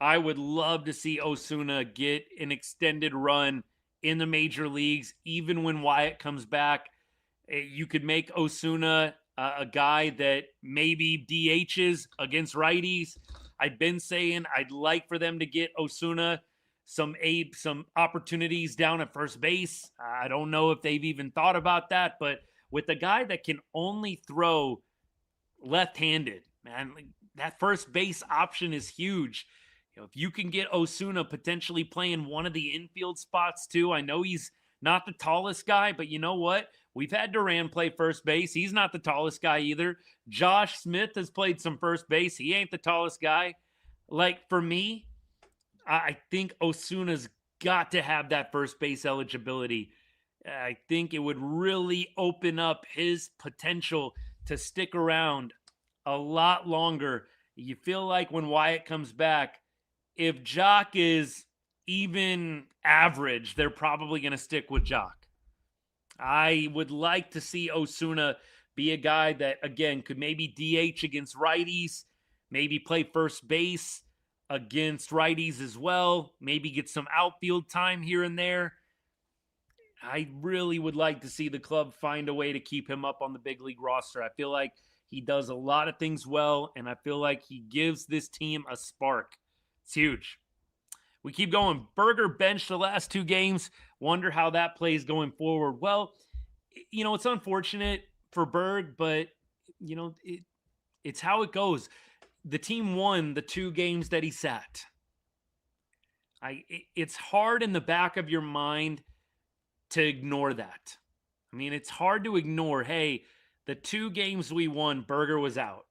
I would love to see Osuna get an extended run in the major leagues, even when Wyatt comes back. You could make Osuna a guy that maybe DHs against righties. I've been saying I'd like for them to get Osuna some opportunities down at first base. I don't know if they've even thought about that, but with a guy that can only throw left-handed, man, that first base option is huge. If you can get Osuna potentially playing one of the infield spots too, I know he's not the tallest guy, but you know what? We've had Duran play first base. He's not the tallest guy either. Josh Smith has played some first base. He ain't the tallest guy. Like, for me, I think Osuna's got to have that first base eligibility. I think it would really open up his potential to stick around a lot longer. You feel like when Wyatt comes back, if Joc is even average, they're probably going to stick with Joc. I would like to see Osuna be a guy that, again, could maybe DH against righties, maybe play first base against righties as well, maybe get some outfield time here and there. I really would like to see the club find a way to keep him up on the big league roster. I feel like he does a lot of things well, and I feel like he gives this team a spark. It's huge. We keep going. Berger benched the last 2 games. Wonder how that plays going forward. Well, you know, it's unfortunate for Berg, but, you know, it's how it goes. The team won the 2 games that he sat. It's hard in the back of your mind to ignore that. I mean, it's hard to ignore, hey, the 2 games we won, Berger was out.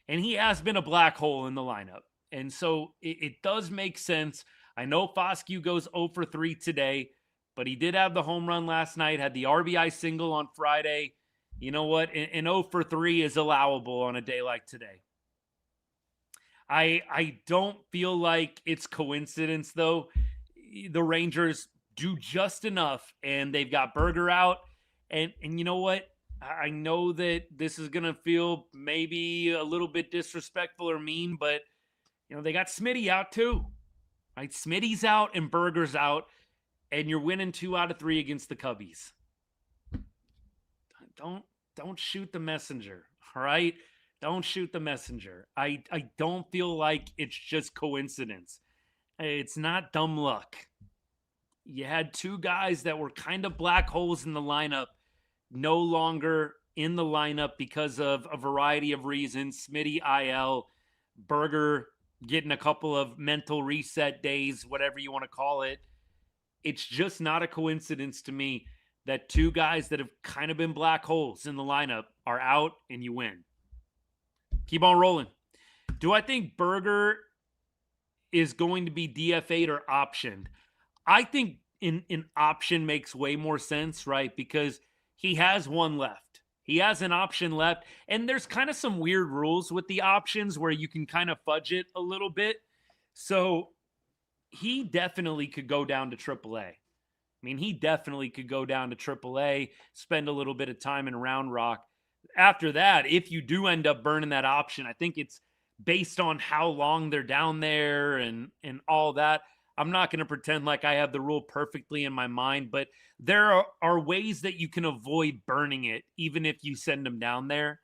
And he has been a black hole in the lineup. And so it does make sense. I know Foscue goes 0 for 3 today, but he did have the home run last night, had the RBI single on Friday. You know what? An 0 for 3 is allowable on a day like today. I don't feel like it's coincidence, though. The Rangers do just enough, and they've got Berger out. And you know what? I know that this is going to feel maybe a little bit disrespectful or mean, but you know, they got Smitty out too, right? Smitty's out and Berger's out, and you're winning 2 out of 3 against the Cubbies. Don't shoot the messenger, all right? Don't shoot the messenger. I don't feel like it's just coincidence. It's not dumb luck. You had 2 guys that were kind of black holes in the lineup, no longer in the lineup because of a variety of reasons. Smitty IL, Berger getting a couple of mental reset days, whatever you want to call it. It's just not a coincidence to me that 2 guys that have kind of been black holes in the lineup are out and you win. Keep on rolling. Do I think Berger is going to be DFA'd or optioned? I think an option makes way more sense, right? Because he has 1 left. He has an option left, and there's kind of some weird rules with the options where you can kind of fudge it a little bit. So he definitely could go down to AAA. I mean, he definitely could go down to AAA, spend a little bit of time in Round Rock. After that, if you do end up burning that option, I think it's based on how long they're down there and all that. I'm not going to pretend like I have the rule perfectly in my mind, but there are ways that you can avoid burning it, even if you send them down there.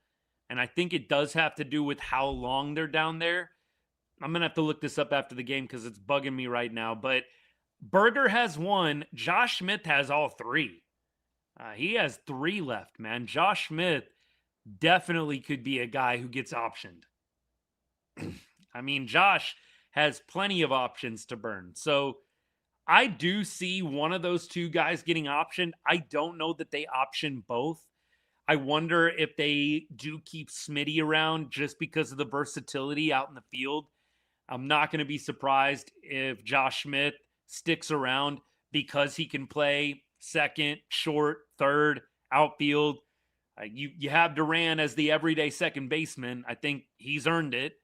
And I think it does have to do with how long they're down there. I'm going to have to look this up after the game because it's bugging me right now. But Berger has 1. Josh Smith has all 3. He has 3 left, man. Josh Smith definitely could be a guy who gets optioned. I mean, Josh has plenty of options to burn. So I do see one of those 2 guys getting optioned. I don't know that they option both. I wonder if they do keep Smitty around just because of the versatility out in the field. I'm not going to be surprised if Josh Smith sticks around because he can play second, short, third, outfield. You have Duran as the everyday second baseman. I think he's earned it.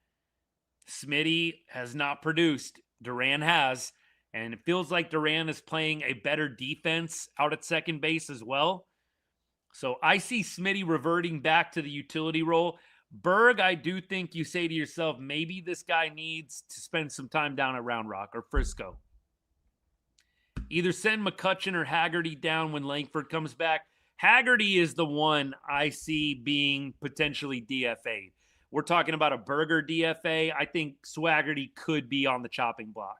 Smitty has not produced. Duran has. And it feels like Duran is playing a better defense out at second base as well. So I see Smitty reverting back to the utility role. Berg, I do think you say to yourself, maybe this guy needs to spend some time down at Round Rock or Frisco. Either send McCutchen or Haggerty down when Langford comes back. Haggerty is the one I see being potentially DFA'd. We're talking about a Berger DFA. I think Swaggerty could be on the chopping block.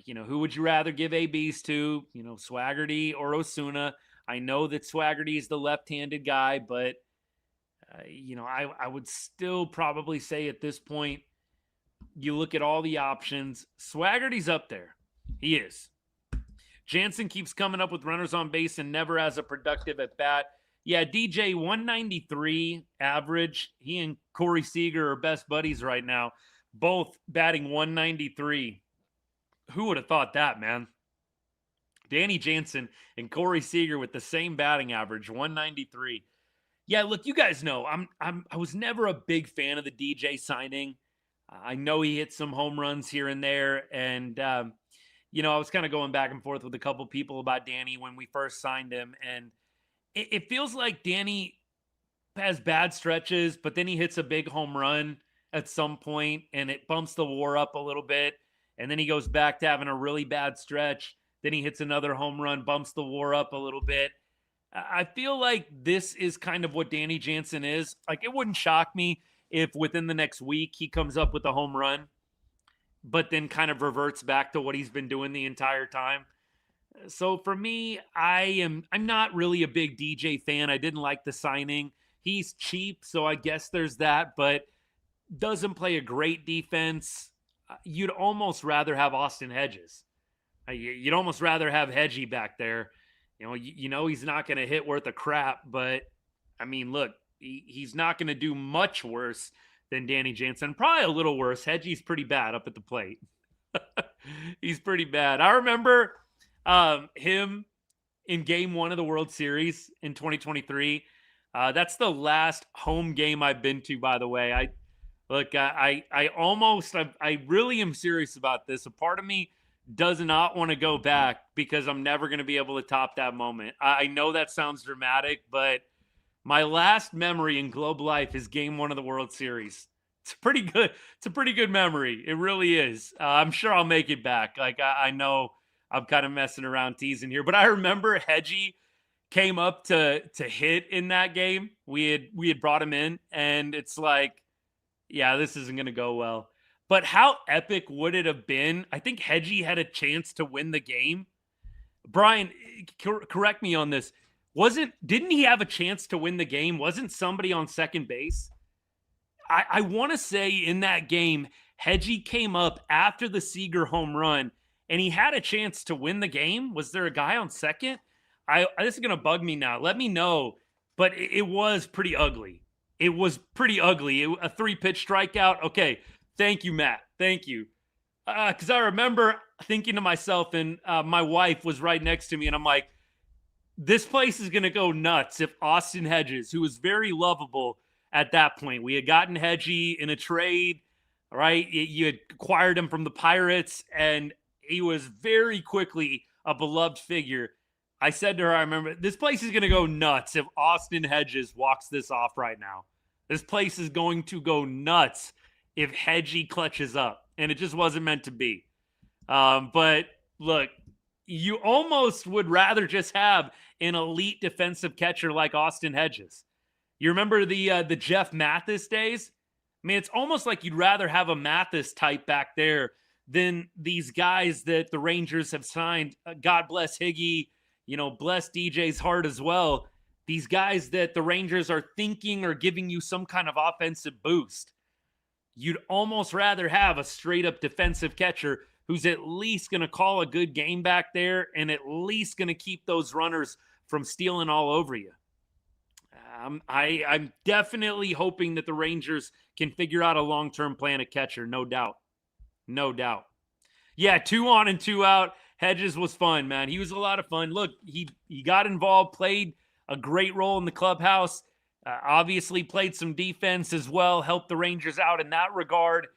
Who would you rather give ABs to? Swaggerty or Osuna? I know that Swaggerty is the left-handed guy, but I would still probably say at this point, you look at all the options, Swaggerty's up there. He is. Jansen keeps coming up with runners on base and never has a productive at bat. Yeah, DJ, 193 average. He and Corey Seager are best buddies right now, both batting 193. Who would have thought that, man? Danny Jansen and Corey Seager with the same batting average, 193. Yeah, look, you guys know I was never a big fan of the DJ signing. I know he hit some home runs here and there, and I was kind of going back and forth with a couple people about Danny when we first signed him, and it feels like Danny has bad stretches, but then he hits a big home run at some point, and it bumps the WAR up a little bit, and then he goes back to having a really bad stretch. Then he hits another home run, bumps the WAR up a little bit. I feel like this is kind of what Danny Jansen is. Like, it wouldn't shock me if within the next week he comes up with a home run, but then kind of reverts back to what he's been doing the entire time. So for me, I'm not really a big DJ fan. I didn't like the signing. He's cheap, so I guess there's that, but doesn't play a great defense. You'd almost rather have Austin Hedges. You'd almost rather have Hedgie back there. He's not going to hit worth a crap, but I mean, look, he's not going to do much worse than Danny Jansen. Probably a little worse. Hedgie's pretty bad up at the plate. He's pretty bad. I remember him in Game 1 of the World Series in 2023. That's the last home game I've been to, by the way. I really am serious about this. A part of me does not want to go back because I'm never going to be able to top that moment. I know that sounds dramatic, but my last memory in Globe Life is Game 1 of the World Series. It's pretty good. It's a pretty good memory. It really is. I'm sure I'll make it back. Like, I know I'm kind of messing around teasing here, but I remember Hedgie came up to hit in that game. We had brought him in, and it's like, yeah, this isn't going to go well. But how epic would it have been? I think Hedgie had a chance to win the game. Brian, correct me on this. Didn't he have a chance to win the game? Wasn't somebody on second base? I want to say in that game, Hedgie came up after the Seager home run, and he had a chance to win the game. Was there a guy on second? This is going to bug me now. Let me know. But it was pretty ugly. It was pretty ugly. A 3-pitch strikeout. Okay. Thank you, Matt. Thank you. Because I remember thinking to myself, and my wife was right next to me, and I'm like, this place is going to go nuts if Austin Hedges, who was very lovable at that point, we had gotten Hedgie in a trade, right? You had acquired him from the Pirates, and he was very quickly a beloved figure. I said to her, I remember, this place is going to go nuts if Austin Hedges walks this off right now. This place is going to go nuts if Hedgie clutches up, and it just wasn't meant to be. But look, you almost would rather just have an elite defensive catcher like Austin Hedges. You remember the Jeff Mathis days? I mean, it's almost like you'd rather have a Mathis type back there than these guys that the Rangers have signed. God bless Higgy, bless DJ's heart as well. These guys that the Rangers are thinking are giving you some kind of offensive boost. You'd almost rather have a straight-up defensive catcher who's at least going to call a good game back there and at least going to keep those runners from stealing all over you. I'm definitely hoping that the Rangers can figure out a long-term plan at catcher, no doubt. No doubt. Yeah, 2 on and 2 out. Hedges was fun, man. He was a lot of fun. Look, he got involved, played a great role in the clubhouse. Obviously played some defense as well, helped the Rangers out in that regard.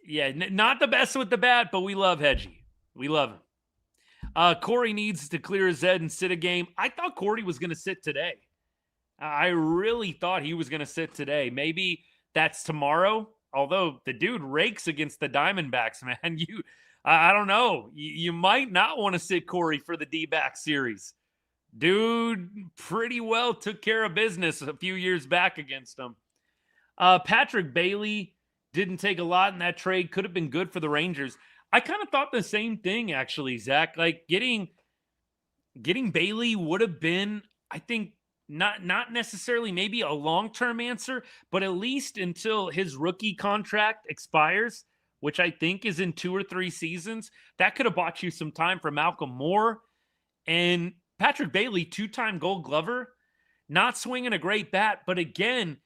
Yeah, not the best with the bat, but we love Hedgie. We love him. Corey needs to clear his head and sit a game. I thought Corey was going to sit today. I really thought he was going to sit today. Maybe that's tomorrow. Although the dude rakes against the Diamondbacks, man. I don't know. You might not want to sit Corey for the D-back series. Dude pretty well took care of business a few years back against them. Patrick Bailey didn't take a lot in that trade. Could have been good for the Rangers. I kind of thought the same thing, actually, Zach. Like, getting Bailey would have been, I think, not necessarily maybe a long-term answer, but at least until his rookie contract expires, which I think is in 2 or 3 seasons. That could have bought you some time for Malcolm Moore. And Patrick Bailey, 2-time Gold Glover, not swinging a great bat, but again,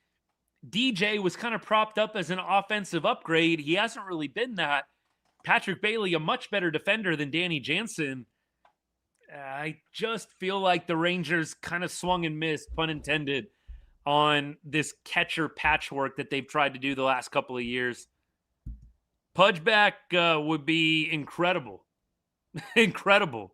DJ was kind of propped up as an offensive upgrade. He hasn't really been that. Patrick Bailey, a much better defender than Danny Jansen. I just feel like the Rangers kind of swung and missed, pun intended, on this catcher patchwork that they've tried to do the last couple of years. Pudge back would be incredible. Incredible.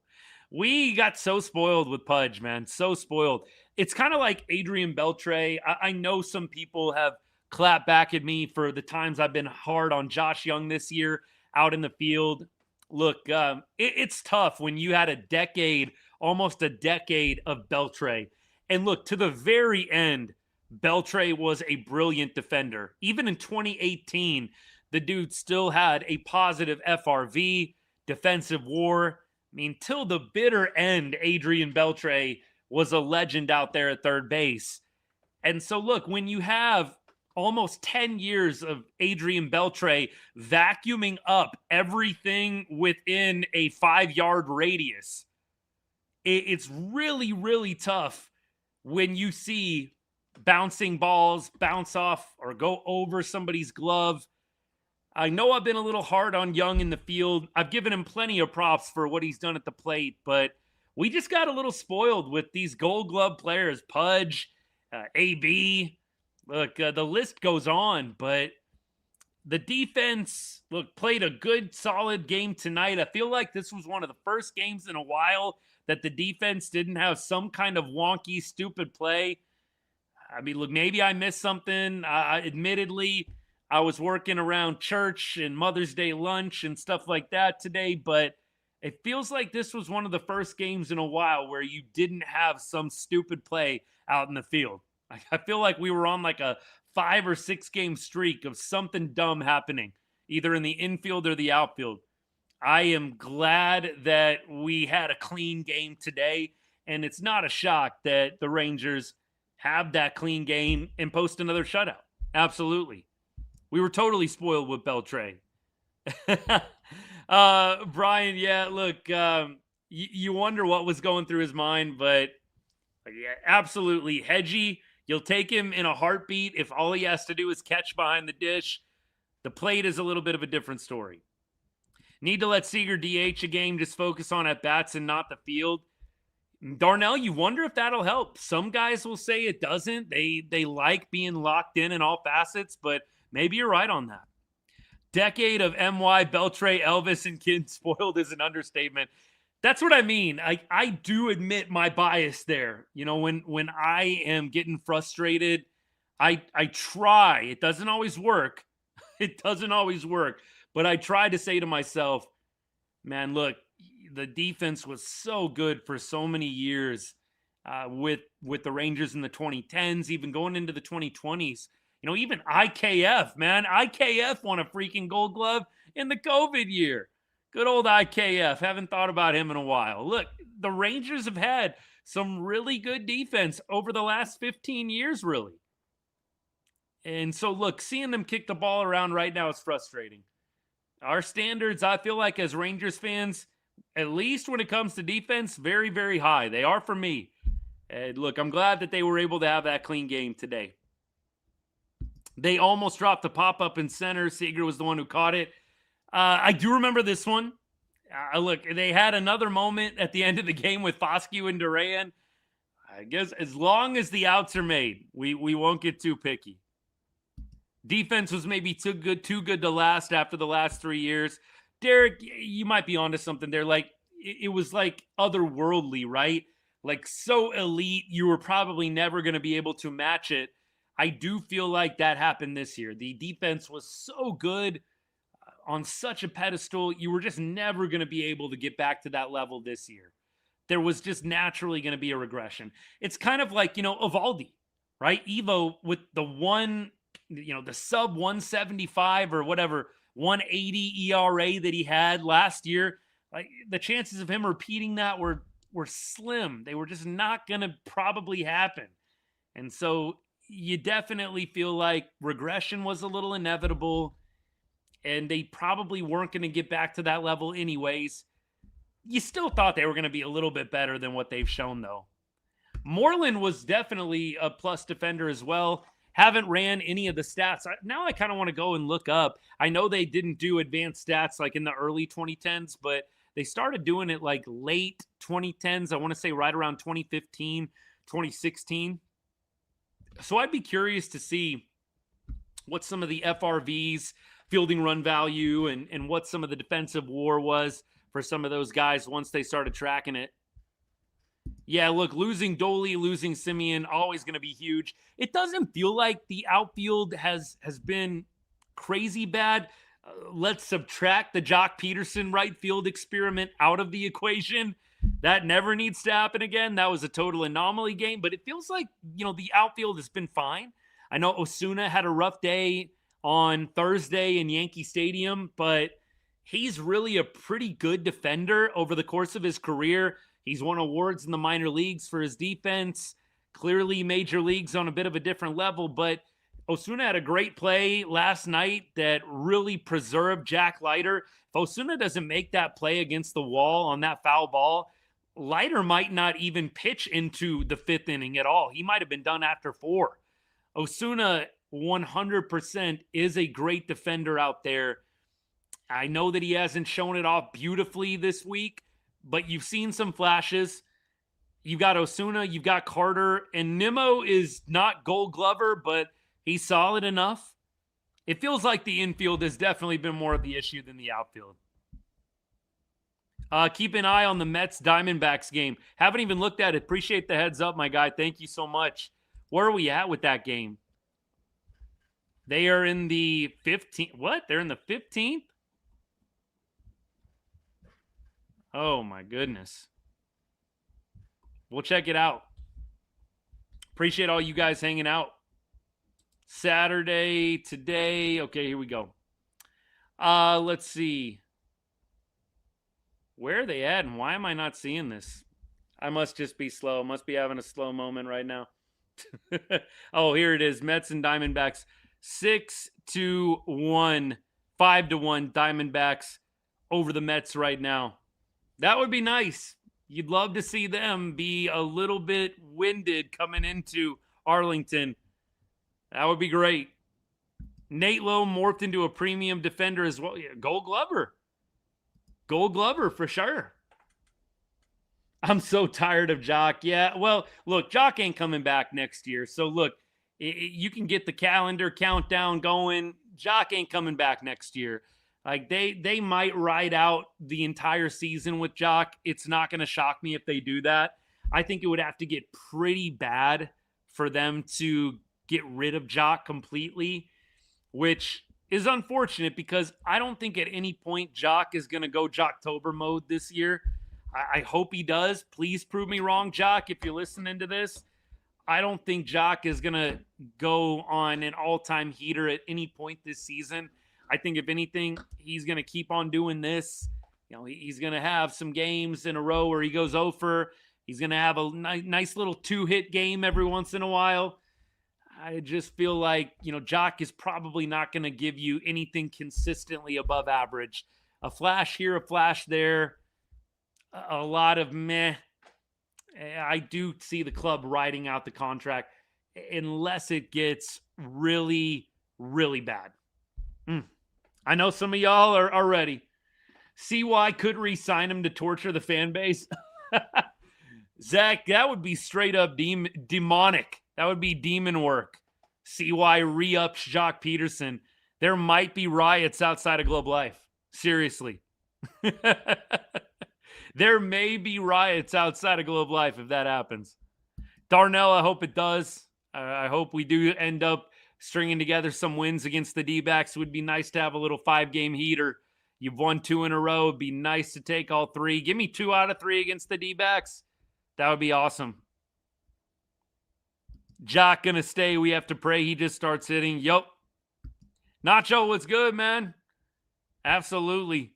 We got so spoiled with Pudge, man. So spoiled. It's kind of like Adrian Beltre. I know some people have clapped back at me for the times I've been hard on Josh Jung this year out in the field. Look, it's tough when you had almost a decade of Beltre. And look, to the very end, Beltre was a brilliant defender. Even in 2018, the dude still had a positive FRV, defensive WAR. I mean, till the bitter end, Adrian Beltre was a legend out there at third base. And so, look, when you have almost 10 years of Adrian Beltre vacuuming up everything within a 5-yard radius, it's really, really tough when you see bouncing balls bounce off or go over somebody's glove. I know I've been a little hard on Jung in the field. I've given him plenty of props for what he's done at the plate, but we just got a little spoiled with these Gold Glove players, Pudge, AB. Look, the list goes on, but the defense, look, played a good, solid game tonight. I feel like this was one of the first games in a while that the defense didn't have some kind of wonky, stupid play. I mean, look, maybe I missed something. Admittedly, I was working around church and Mother's Day lunch and stuff like that today, but it feels like this was one of the first games in a while where you didn't have some stupid play out in the field. I feel like we were on like a 5 or 6 game streak of something dumb happening, either in the infield or the outfield. I am glad that we had a clean game today, and it's not a shock that the Rangers have that clean game and post another shutout. Absolutely. We were totally spoiled with Beltre. Brian, yeah, look, you wonder what was going through his mind, but yeah, absolutely. Hedgie, you'll take him in a heartbeat if all he has to do is catch behind the dish. The plate is a little bit of a different story. Need to let Seager DH a game, just focus on at-bats and not the field. Darnell, you wonder if that'll help. Some guys will say it doesn't. They like being locked in all facets, but maybe you're right on that. Decade of MY, Beltre, Elvis, and kids spoiled is an understatement. That's what I mean. I do admit my bias there. You know, when I am getting frustrated, I try. It doesn't always work. It doesn't always work. But I try to say to myself, man, look, the defense was so good for so many years with the Rangers in the 2010s, even going into the 2020s. You know, even IKF, man. IKF won a freaking Gold Glove in the COVID year. Good old IKF. Haven't thought about him in a while. Look, the Rangers have had some really good defense over the last 15 years, really. And so, look, seeing them kick the ball around right now is frustrating. Our standards, I feel like, as Rangers fans, at least when it comes to defense, very, very high. They are for me. And look, I'm glad that they were able to have that clean game today. They almost dropped the pop-up in center. Seager was the one who caught it. I do remember this one. Look, they had another moment at the end of the game with Foscue and Duran. I guess as long as the outs are made, we won't get too picky. Defense was maybe too good to last after the last 3 years. Derek, you might be onto something there. Like, it was like otherworldly, right? Like, so elite, you were probably never going to be able to match it. I do feel like that happened this year. The defense was so good, on such a pedestal, you were just never going to be able to get back to that level this year. There was just naturally going to be a regression. It's kind of like, Evaldi, right? Evo with the sub 175 or whatever, 180 ERA that he had last year. Like, the chances of him repeating that were slim. They were just not going to probably happen. And so you definitely feel like regression was a little inevitable, and they probably weren't going to get back to that level anyways. You still thought they were going to be a little bit better than what they've shown, though. Moreland was definitely a plus defender as well. Haven't ran any of the stats. Now I kind of want to go and look up. I know they didn't do advanced stats like in the early 2010s, but they started doing it like late 2010s. I want to say right around 2015, 2016. So I'd be curious to see what some of the FRVs, fielding run value, and what some of the defensive WAR was for some of those guys once they started tracking it. Yeah, look, losing Dolly, losing Simeon, always going to be huge. It doesn't feel like the outfield has been crazy bad. Let's subtract the Joc Pederson right field experiment out of the equation. That never needs to happen again. That was a total anomaly game, but it feels like, the outfield has been fine. I know Osuna had a rough day on Thursday in Yankee Stadium, but he's really a pretty good defender over the course of his career. He's won awards in the minor leagues for his defense. Clearly major leagues on a bit of a different level, but Osuna had a great play last night that really preserved Jack Leiter. If Osuna doesn't make that play against the wall on that foul ball, Leiter might not even pitch into the 5th inning at all. He might have been done after 4. Osuna 100% is a great defender out there. I know that he hasn't shown it off beautifully this week, but you've seen some flashes. You've got Osuna, you've got Carter, and Nimmo is not Gold Glover, but he's solid enough. It feels like the infield has definitely been more of the issue than the outfield. Keep an eye on the Mets-Diamondbacks game. Haven't even looked at it. Appreciate the heads up, my guy. Thank you so much. Where are we at with that game? They are in the 15th. What? They're in the 15th? Oh, my goodness. We'll check it out. Appreciate all you guys hanging out. Saturday, today. Okay, here we go. Let's see. Where are they at, and why am I not seeing this? I must just be slow. Must be having a slow moment right now. Oh, here it is. Mets and Diamondbacks. 6-1. 5-1 Diamondbacks over the Mets right now. That would be nice. You'd love to see them be a little bit winded coming into Arlington. That would be great. Nate Lowe morphed into a premium defender as well. Yeah, Gold Glover. Gold Glover for sure. I'm so tired of Joc. Yeah, well, look, Joc ain't coming back next year. So, look, you can get the calendar countdown going. Joc ain't coming back next year. Like, they might ride out the entire season with Joc. It's not going to shock me if they do that. I think it would have to get pretty bad for them to get rid of Joc completely, which is unfortunate because I don't think at any point Joc is going to go Joctober mode this year. I hope he does. Please prove me wrong, Joc, if you're listening to this. I don't think Joc is going to go on an all-time heater at any point this season. I think if anything, he's going to keep on doing this. You know, he's going to have some games in a row where he goes over. He's going to have a nice little 2-hit game every once in a while. I just feel like, Joc is probably not going to give you anything consistently above average. A flash here, a flash there, a lot of meh. I do see the club riding out the contract unless it gets really, really bad. I know some of y'all are ready. CY could re-sign him to torture the fan base. Zach, that would be straight up demonic. That would be demon work. CY re-ups Joc Pederson. There might be riots outside of Globe Life. Seriously. There may be riots outside of Globe Life if that happens. Darnell, I hope it does. I hope we do end up stringing together some wins against the D-backs. It would be nice to have a little 5-game heater. You've won 2 in a row. It'd be nice to take all 3. Give me 2 out of 3 against the D-backs. That would be awesome. Joc gonna stay. We have to pray he just starts hitting. Yup. Nacho, what's good, man? Absolutely.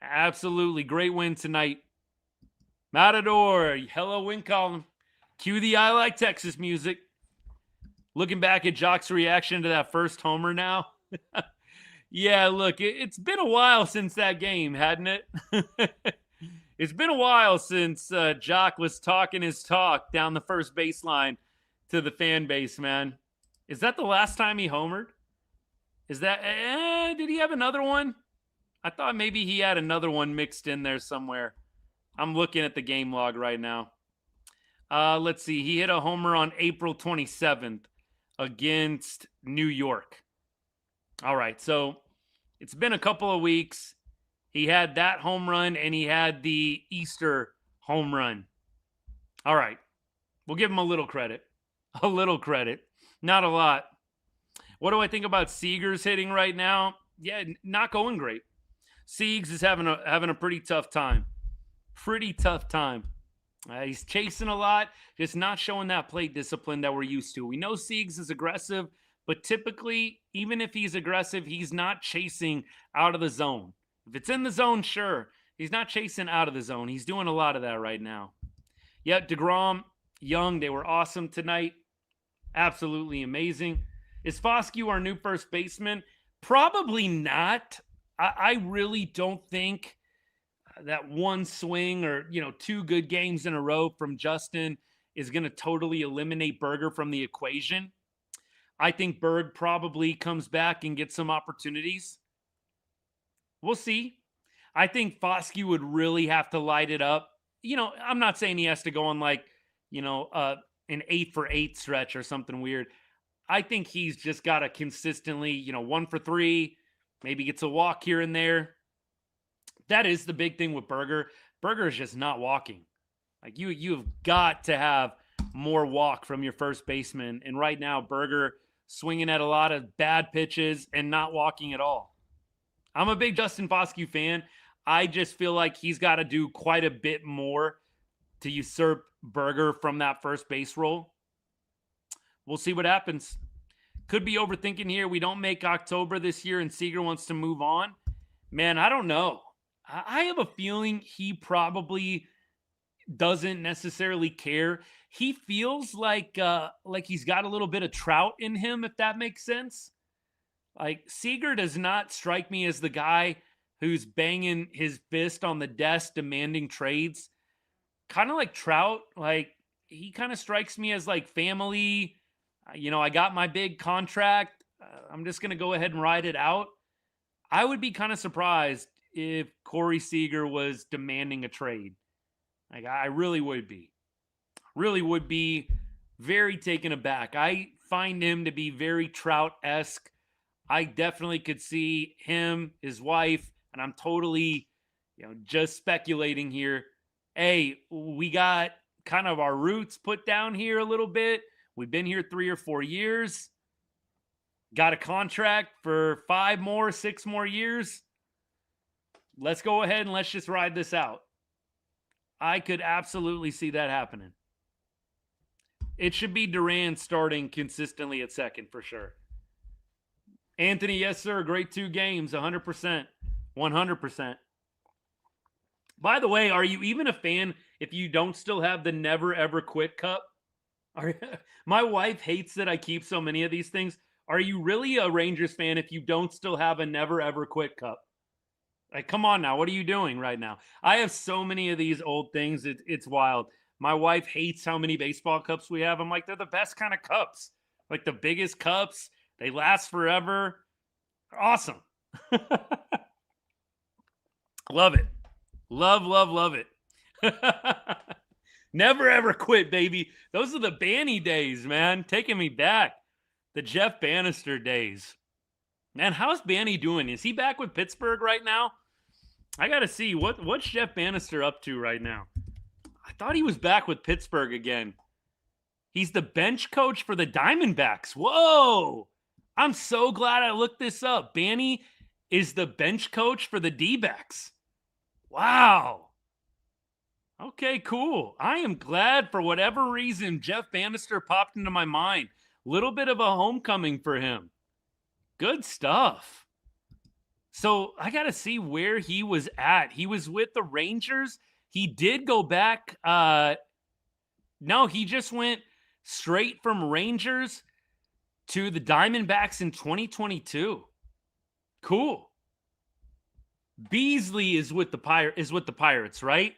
Absolutely. Great win tonight. Matador. Hello, win column. Cue the I Like Texas music. Looking back at Joc's reaction to that first homer now. Yeah, look, it's been a while since that game, hadn't it? It's been a while since Joc was talking his talk down the first baseline to the fan base, man. Is that the last time he homered? Is that, did he have another one? I thought maybe he had another one mixed in there somewhere. I'm looking at the game log right now. Let's see. He hit a homer on April 27th against New York. All right, so it's been a couple of weeks. He had that home run, and he had the Easter home run. All right, we'll give him a little credit. A little credit. Not a lot. What do I think about Seager's hitting right now? Yeah, not going great. Siegs is having a pretty tough time. Pretty tough time. He's chasing a lot, just not showing that plate discipline that we're used to. We know Siegs is aggressive, but typically, even if he's aggressive, he's not chasing out of the zone. If it's in the zone, sure. He's not chasing out of the zone. He's doing a lot of that right now. Yet deGrom, Jung, they were awesome tonight. Absolutely amazing. Is Foscue our new first baseman? Probably not. I really don't think that one swing or, 2 good games in a row from Justin is going to totally eliminate Berger from the equation. I think Berg probably comes back and gets some opportunities. We'll see. I think Foscue would really have to light it up. I'm not saying he has to go on like, an 8-for-8 stretch or something weird. I think he's just got to consistently, 1 for 3, maybe gets a walk here and there. That is the big thing with Berger. Berger is just not walking. Like you've got to have more walk from your first baseman. And right now, Berger swinging at a lot of bad pitches and not walking at all. I'm a big Justin Foscue fan. I just feel like he's got to do quite a bit more to usurp Berger from that first base role. We'll see what happens. Could be overthinking here. We don't make October this year and Seager wants to move on. Man, I don't know. I have a feeling he probably doesn't necessarily care. He feels like he's got a little bit of Trout in him, if that makes sense. Like, Seager does not strike me as the guy who's banging his fist on the desk demanding trades. Kind of like Trout, like, he kind of strikes me as like family. I got my big contract. I'm just going to go ahead and ride it out. I would be kind of surprised if Corey Seager was demanding a trade. Like, I really would be. Really would be very taken aback. I find him to be very Trout-esque. I definitely could see him, his wife, and I'm totally, just speculating here. Hey, we got kind of our roots put down here a little bit. We've been here 3 or 4 years. Got a contract for 5 more, 6 more years. Let's go ahead and let's just ride this out. I could absolutely see that happening. It should be Duran starting consistently at second for sure. Anthony, yes, sir. Great 2 games. 100%. 100%. By the way, are you even a fan if you don't still have the Never Ever Quit Cup? My wife hates that I keep so many of these things. Are you really a Rangers fan if you don't still have a Never Ever Quit Cup? Like, come on now. What are you doing right now? I have so many of these old things. It's wild. My wife hates how many baseball cups we have. I'm like, they're the best kind of cups. Like the biggest cups. They last forever. They're awesome. Love it. Love it. Never ever quit, baby. Those are the Banny days, man. Taking me back. The Jeff Bannister days. Man, how's Banny doing? Is he back with Pittsburgh right now? I got to see. What's Jeff Bannister up to right now? I thought he was back with Pittsburgh again. He's the bench coach for the Diamondbacks. Whoa! I'm so glad I looked this up. Banny is the bench coach for the D-backs. Wow. Okay, cool. I am glad for whatever reason Jeff Bannister popped into my mind. Little bit of a homecoming for him. Good stuff. So I got to see where he was at. He was with the Rangers. He did go back. No, he just went straight from Rangers to the Diamondbacks in 2022. Cool. Beasley is with the Pirates, right?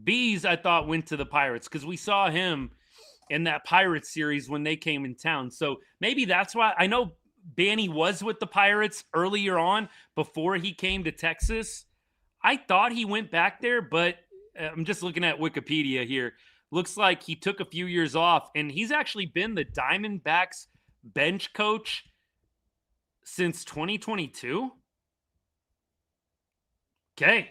Bees, I thought, went to the Pirates because we saw him in that Pirates series when they came in town. So maybe that's why. I know Banny was with the Pirates earlier on before he came to Texas. I thought he went back there, but I'm just looking at Wikipedia here. Looks like he took a few years off, and he's actually been the Diamondbacks bench coach since 2022. Okay.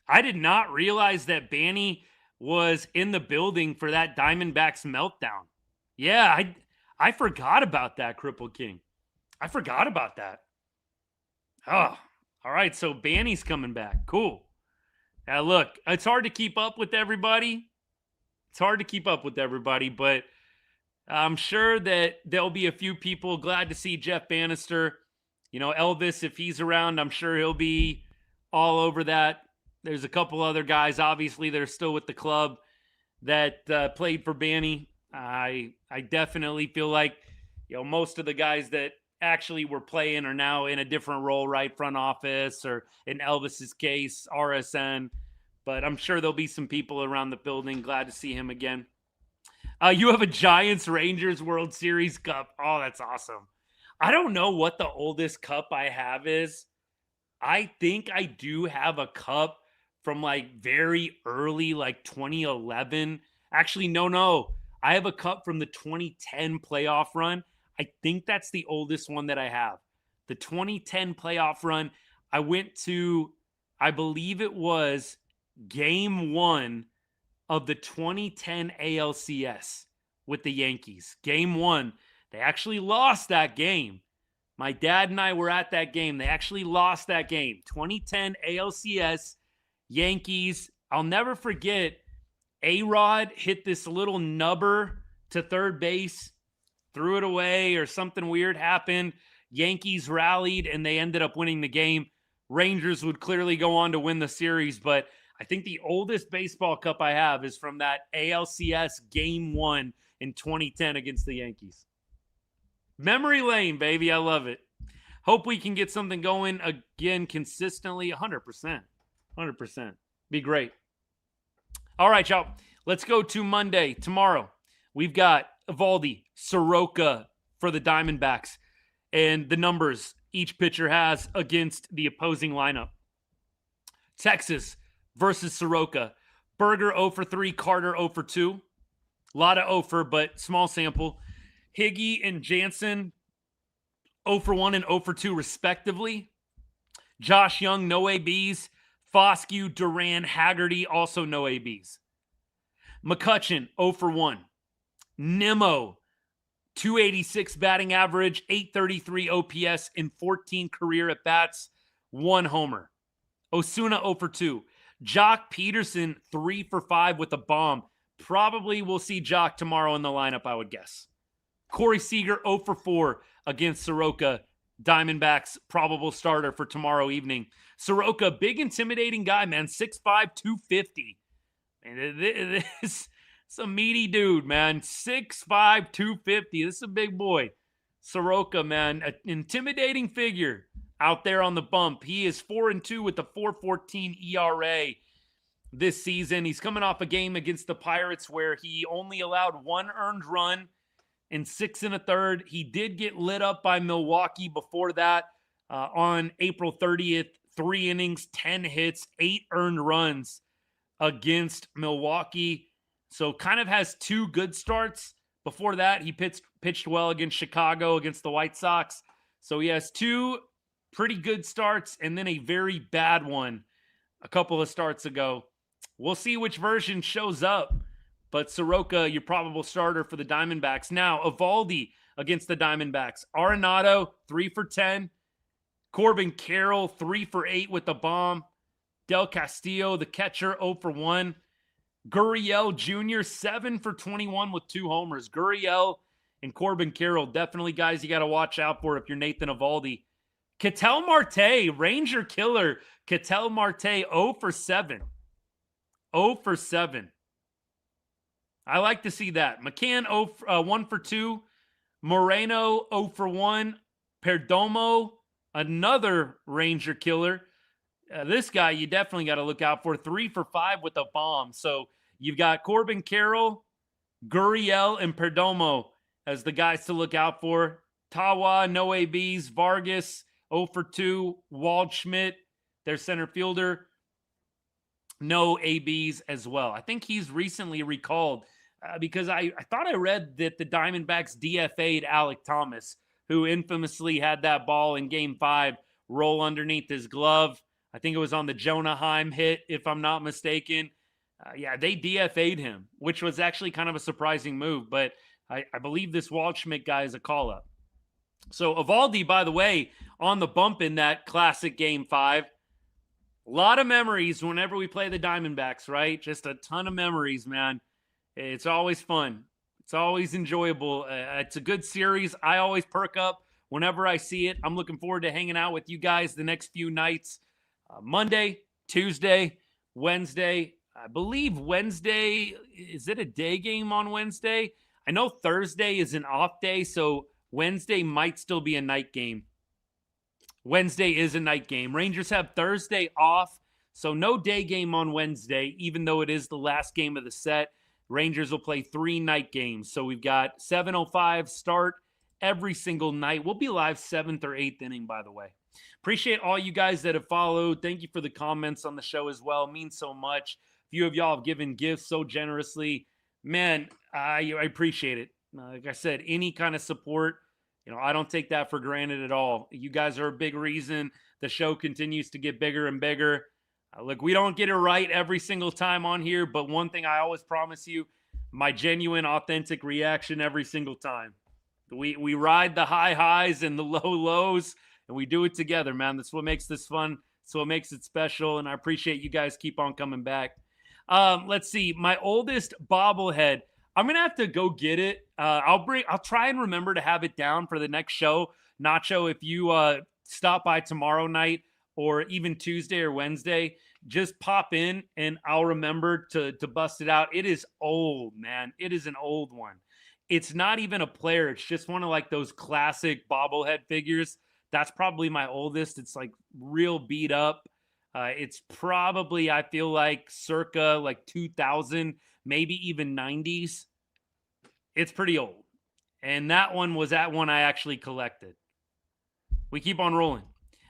I did not realize that Banny was in the building for that Diamondbacks meltdown. Yeah, I forgot about that, Cripple King. I forgot about that. Oh, all right. So Banny's coming back. Cool. Now, look, it's hard to keep up with everybody. But I'm sure that there'll be a few people glad to see Jeff Bannister. You know, Elvis, if he's around, I'm sure he'll be all over that. There's a couple other guys, obviously, that are still with the club that played for Banny. I definitely feel like, you know, most of the guys that actually were playing are now in a different role, right? Front office, or in Elvis's case, RSN. But I'm sure there'll be some people around the building glad to see him again. You have a Giants-Rangers World Series cup. Oh, that's awesome. I don't know what the oldest cup I have is. I think I do have a cup from like very early, like 2011. Actually, no. I have a cup from the 2010 playoff run. I think that's the oldest one that I have. The 2010 playoff run, I went to, I believe it was game 1 of the 2010 ALCS with the Yankees. Game 1. They actually lost that game. My dad and I were at that game. They actually lost that game. 2010 ALCS, Yankees. I'll never forget, A-Rod hit this little nubber to third base, threw it away, or something weird happened. Yankees rallied, and they ended up winning the game. Rangers would clearly go on to win the series, but I think the oldest baseball cup I have is from that ALCS Game 1 in 2010 against the Yankees. Memory lane, baby. I love it. Hope we can get something going again consistently. 100%. 100%. Be great. All right, y'all. Let's go to Monday. Tomorrow, we've got Evaldi, Soroka for the Diamondbacks, and the numbers each pitcher has against the opposing lineup. Texas versus Soroka. Berger 0 for 3, Carter 0 for 2. A lot of 0 for, but small sample. Higgy and Jansen 0 for 1 and 0 for 2 respectively. Josh Jung, no ABs. Foscue, Duran, Haggerty, also no ABs. McCutchen 0 for 1. Nimmo, 286 batting average, 833 OPS in 14 career at-bats, 1 homer. Osuna 0 for 2. Joc Pederson 3 for 5 with a bomb. Probably we'll see Joc tomorrow in the lineup, I would guess. Corey Seager 0 for 4 against Soroka. Diamondbacks probable starter for tomorrow evening. Soroka, big intimidating guy, man. 6'5", 250. And this is a meaty dude, man. 6'5", 250. This is a big boy. Soroka, man, an intimidating figure out there on the bump. He is 4-2 with a 4.14 ERA this season. He's coming off a game against the Pirates where he only allowed 1 earned run in 6 1/3. He did get lit up by Milwaukee before that. on April 30th. 3 innings, 10 hits, 8 earned runs against Milwaukee. So kind of has 2 good starts. Before that, he pitched well against Chicago, against the White Sox. So he has 2 pretty good starts and then a very bad one a couple of starts ago. We'll see which version shows up. But Soroka, your probable starter for the Diamondbacks. Now, Eovaldi against the Diamondbacks. Arenado, 3 for 10. Corbin Carroll, 3 for 8 with the bomb. Del Castillo, the catcher, 0 for 1. Gurriel Jr., 7 for 21 with 2 homers. Gurriel and Corbin Carroll, definitely guys you got to watch out for if you're Nathan Eovaldi. Ketel Marte, Ranger killer. Ketel Marte, 0 for 7. 0 for 7. I like to see that. McCann, 1 for 2. Moreno, 0 for 1. Perdomo, another Ranger killer. This guy you definitely got to look out for. 3 for 5 with a bomb. So you've got Corbin Carroll, Gurriel, and Perdomo as the guys to look out for. Tawa, no ABs. Vargas, 0 for 2. Waldschmidt, their center fielder, no ABs as well. I think he's recently recalled because I thought I read that the Diamondbacks DFA'd Alec Thomas, who infamously had that ball in Game 5 roll underneath his glove. I think it was on the Jonah Heim hit, if I'm not mistaken. They DFA'd him, which was actually kind of a surprising move, but I believe this Waldschmidt guy is a call-up. So Eovaldi, by the way, on the bump in that classic Game 5. A lot of memories whenever we play the Diamondbacks, right? Just a ton of memories, man. It's always fun. It's always enjoyable. It's a good series. I always perk up whenever I see it. I'm looking forward to hanging out with you guys the next few nights. Monday, Tuesday, Wednesday. I believe Wednesday, is it a day game on Wednesday? I know Thursday is an off day, so Wednesday might still be a night game. Wednesday is a night game. Rangers have Thursday off, so no day game on Wednesday, even though it is the last game of the set. Rangers will play 3 night games. So we've got 7:05 start every single night. We'll be live 7th or 8th inning, by the way. Appreciate all you guys that have followed. Thank you for the comments on the show as well. It means so much. A few of y'all have given gifts so generously. Man, I appreciate it. Like I said, any kind of support, I don't take that for granted at all. You guys are a big reason the show continues to get bigger and bigger. Look, we don't get it right every single time on here, but one thing I always promise you, my genuine, authentic reaction every single time. We ride the high highs and the low lows, and we do it together, man. That's what makes this fun. That's what makes it special, and I appreciate you guys keep on coming back. Let's see. My oldest bobblehead. I'm gonna have to go get it. I'll try and remember to have it down for the next show. Nacho, if you stop by tomorrow night or even Tuesday or Wednesday, just pop in and I'll remember to bust it out. It is old, man. It is an old one. It's not even a player. It's just one of like those classic bobblehead figures. That's probably my oldest. It's like real beat up. It's probably, I feel like, circa like 2000, maybe even 90s. It's pretty old. And that one was that one I actually collected. We keep on rolling.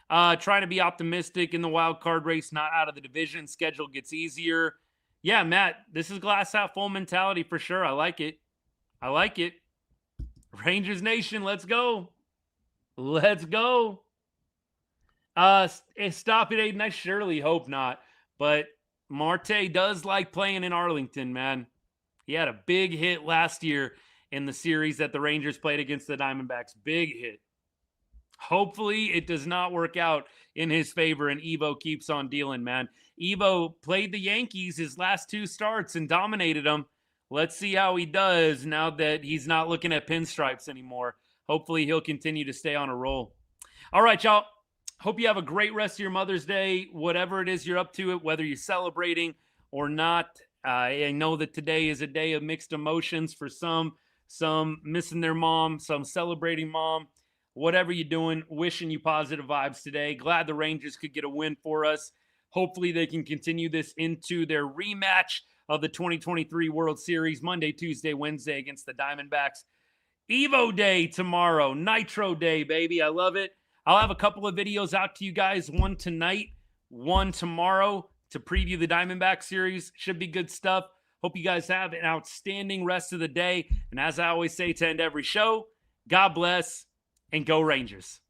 Trying to be optimistic in the wild card race, not out of the division. Schedule gets easier. Yeah, Matt, this is glass half full mentality for sure. I like it. I like it. Rangers Nation, let's go. Let's go. Stop it, Aiden. I surely hope not. But Marte does like playing in Arlington, man. He had a big hit last year in the series that the Rangers played against the Diamondbacks. Big hit. Hopefully it does not work out in his favor and Evo keeps on dealing, man. Evo played the Yankees his last 2 starts and dominated them. Let's see how he does now that he's not looking at pinstripes anymore. Hopefully he'll continue to stay on a roll. All right, y'all. Hope you have a great rest of your Mother's Day, whatever it is you're up to it, whether you're celebrating or not. I know that today is a day of mixed emotions for some missing their mom, some celebrating mom. Whatever you're doing, wishing you positive vibes today. Glad the Rangers could get a win for us. Hopefully they can continue this into their rematch of the 2023 World Series, Monday, Tuesday, Wednesday against the Diamondbacks. Evo Day tomorrow. Nitro Day, baby. I love it. I'll have a couple of videos out to you guys, one tonight, one tomorrow to preview the Diamondback series. Should be good stuff. Hope you guys have an outstanding rest of the day. And as I always say to end every show, God bless and go Rangers.